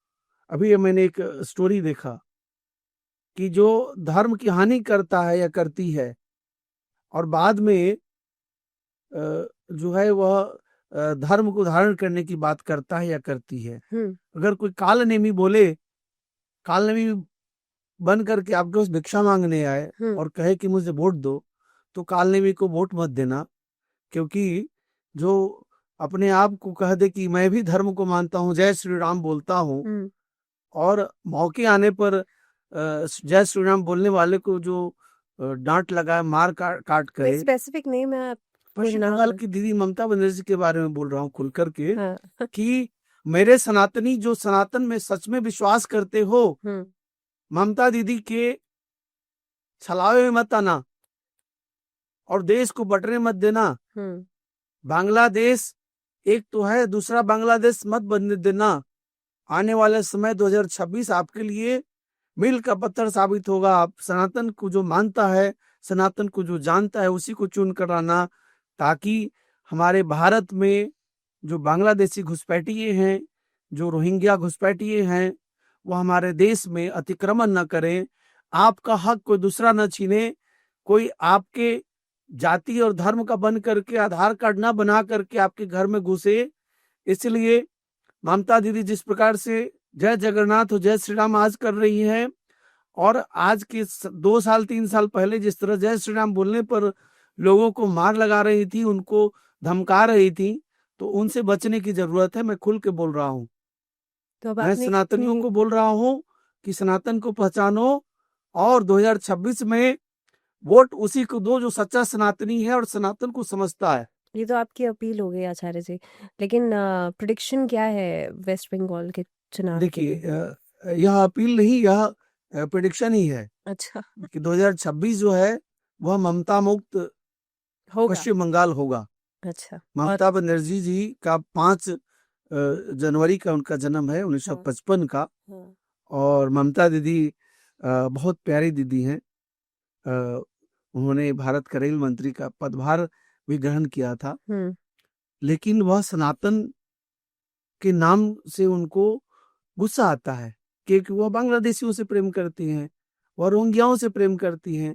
अभी मैंने एक स्टोरी देखा कि जो धर्म की हानि करता है या करती है और बाद में जो है वह धर्म को धारण करने की बात करता है या करती है। अगर कोई कालनेमी बोले, कालनेमी बन करके आपके पास भिक्षा मांगने आए और कहे कि मुझे वोट दो, तो कालनेमी को वोट मत देना, क्योंकि जो अपने आप को कह दे कि मैं भी धर्म को मानता हूँ, जय श्री राम बोलता हूँ, और मौके आने पर जय श्री राम बोलने वाले को जो डांट लगाए, मार काट करे। स्पेसिफिक नेम है पश्चिम बंगाल की दीदी ममता बनर्जी के बारे में बोल रहा हूँ खुल करके। हाँ। कि मेरे सनातनी जो सनातन में सच में विश्वास करते हो, ममता दीदी के छलावे में मत आना और देश को बटने मत देना। बांग्लादेश एक तो है, दूसरा बांग्लादेश मत बनने देना। आने वाले समय 2026 आपके लिए मील का पत्थर साबित होगा। आप सनातन को जो मानता है, सनातन को जो जानता है, उसी को चुन कर आना, ताकि हमारे भारत में जो बांग्लादेशी घुसपैठिए हैं, जो रोहिंग्या घुसपैठिए हैं, वो हमारे देश में अतिक्रमण न करें। आपका हक कोई दूसरा न छीने, कोई आपके जाति और धर्म का बन करके आधार कार्ड ना बना करके आपके घर में घुसे। इसलिए ममता दीदी जिस प्रकार से जय जगन्नाथ और जय श्री राम आज कर रही है, और आज के 2 साल 3 साल पहले जिस तरह जय श्री राम बोलने पर लोगों को मार लगा रही थी, उनको धमका रही थी, तो उनसे बचने की जरूरत है। मैं खुल के बोल रहा हूँ, तो मैं सनातनियों को बोल रहा हूँ कि सनातन को पहचानो और 2026 में वोट उसी को दो जो सच्चा सनातनी है और सनातन को समझता है। ये तो आपकी अपील हो गई आचार्य जी, लेकिन प्रिडिक्शन क्या है वेस्ट बंगाल के चुनाव के देखिए, लिए? यह अपील नहीं, यह प्रिडिक्शन ही है। अच्छा, कि 2026 जो है वह ममता मुक्त होगा। पश्चिम बंगाल होगा। अच्छा, ममता बनर्जी जी का 5 जनवरी का उनका जन्म है, 1955 का। और ममता दीदी बहुत प्यारी दीदी हैं। उन्होंने भारत का रेल मंत्री का पदभार भी ग्रहण किया था, लेकिन वह सनातन के नाम से उनको गुस्सा आता है, क्योंकि वह बांग्लादेशियों से प्रेम करती हैं, वह रोहिंग्याओं से प्रेम करती हैं।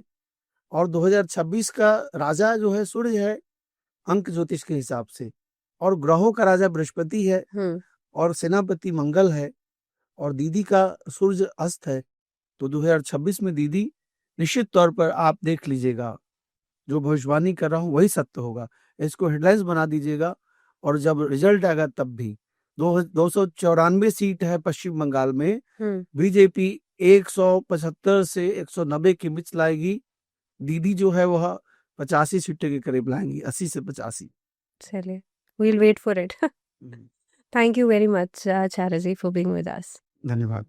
और 2026 का राजा जो है सूर्य है, अंक ज्योतिष के हिसाब से, और ग्रहों का राजा बृहस्पति है, और सेनापति मंगल है, और दीदी का सूर्य अस्त है। तो 2026 में दीदी निश्चित तौर पर, आप देख लीजिएगा, जो भविष्यवाणी कर रहा हूँ वही सत्य होगा। इसको हेडलाइंस बना दीजिएगा, और जब रिजल्ट आएगा तब भी 294 सीट है पश्चिम बंगाल में, बीजेपी 175 से 190 के बीच लाएगी। दीदी जो है वह 85 सीटें के करीब लाएंगी, 80 से 85। चलिए, we'll wait for it. Thank you very much, Acharya ji, for being with us. धन्यवाद।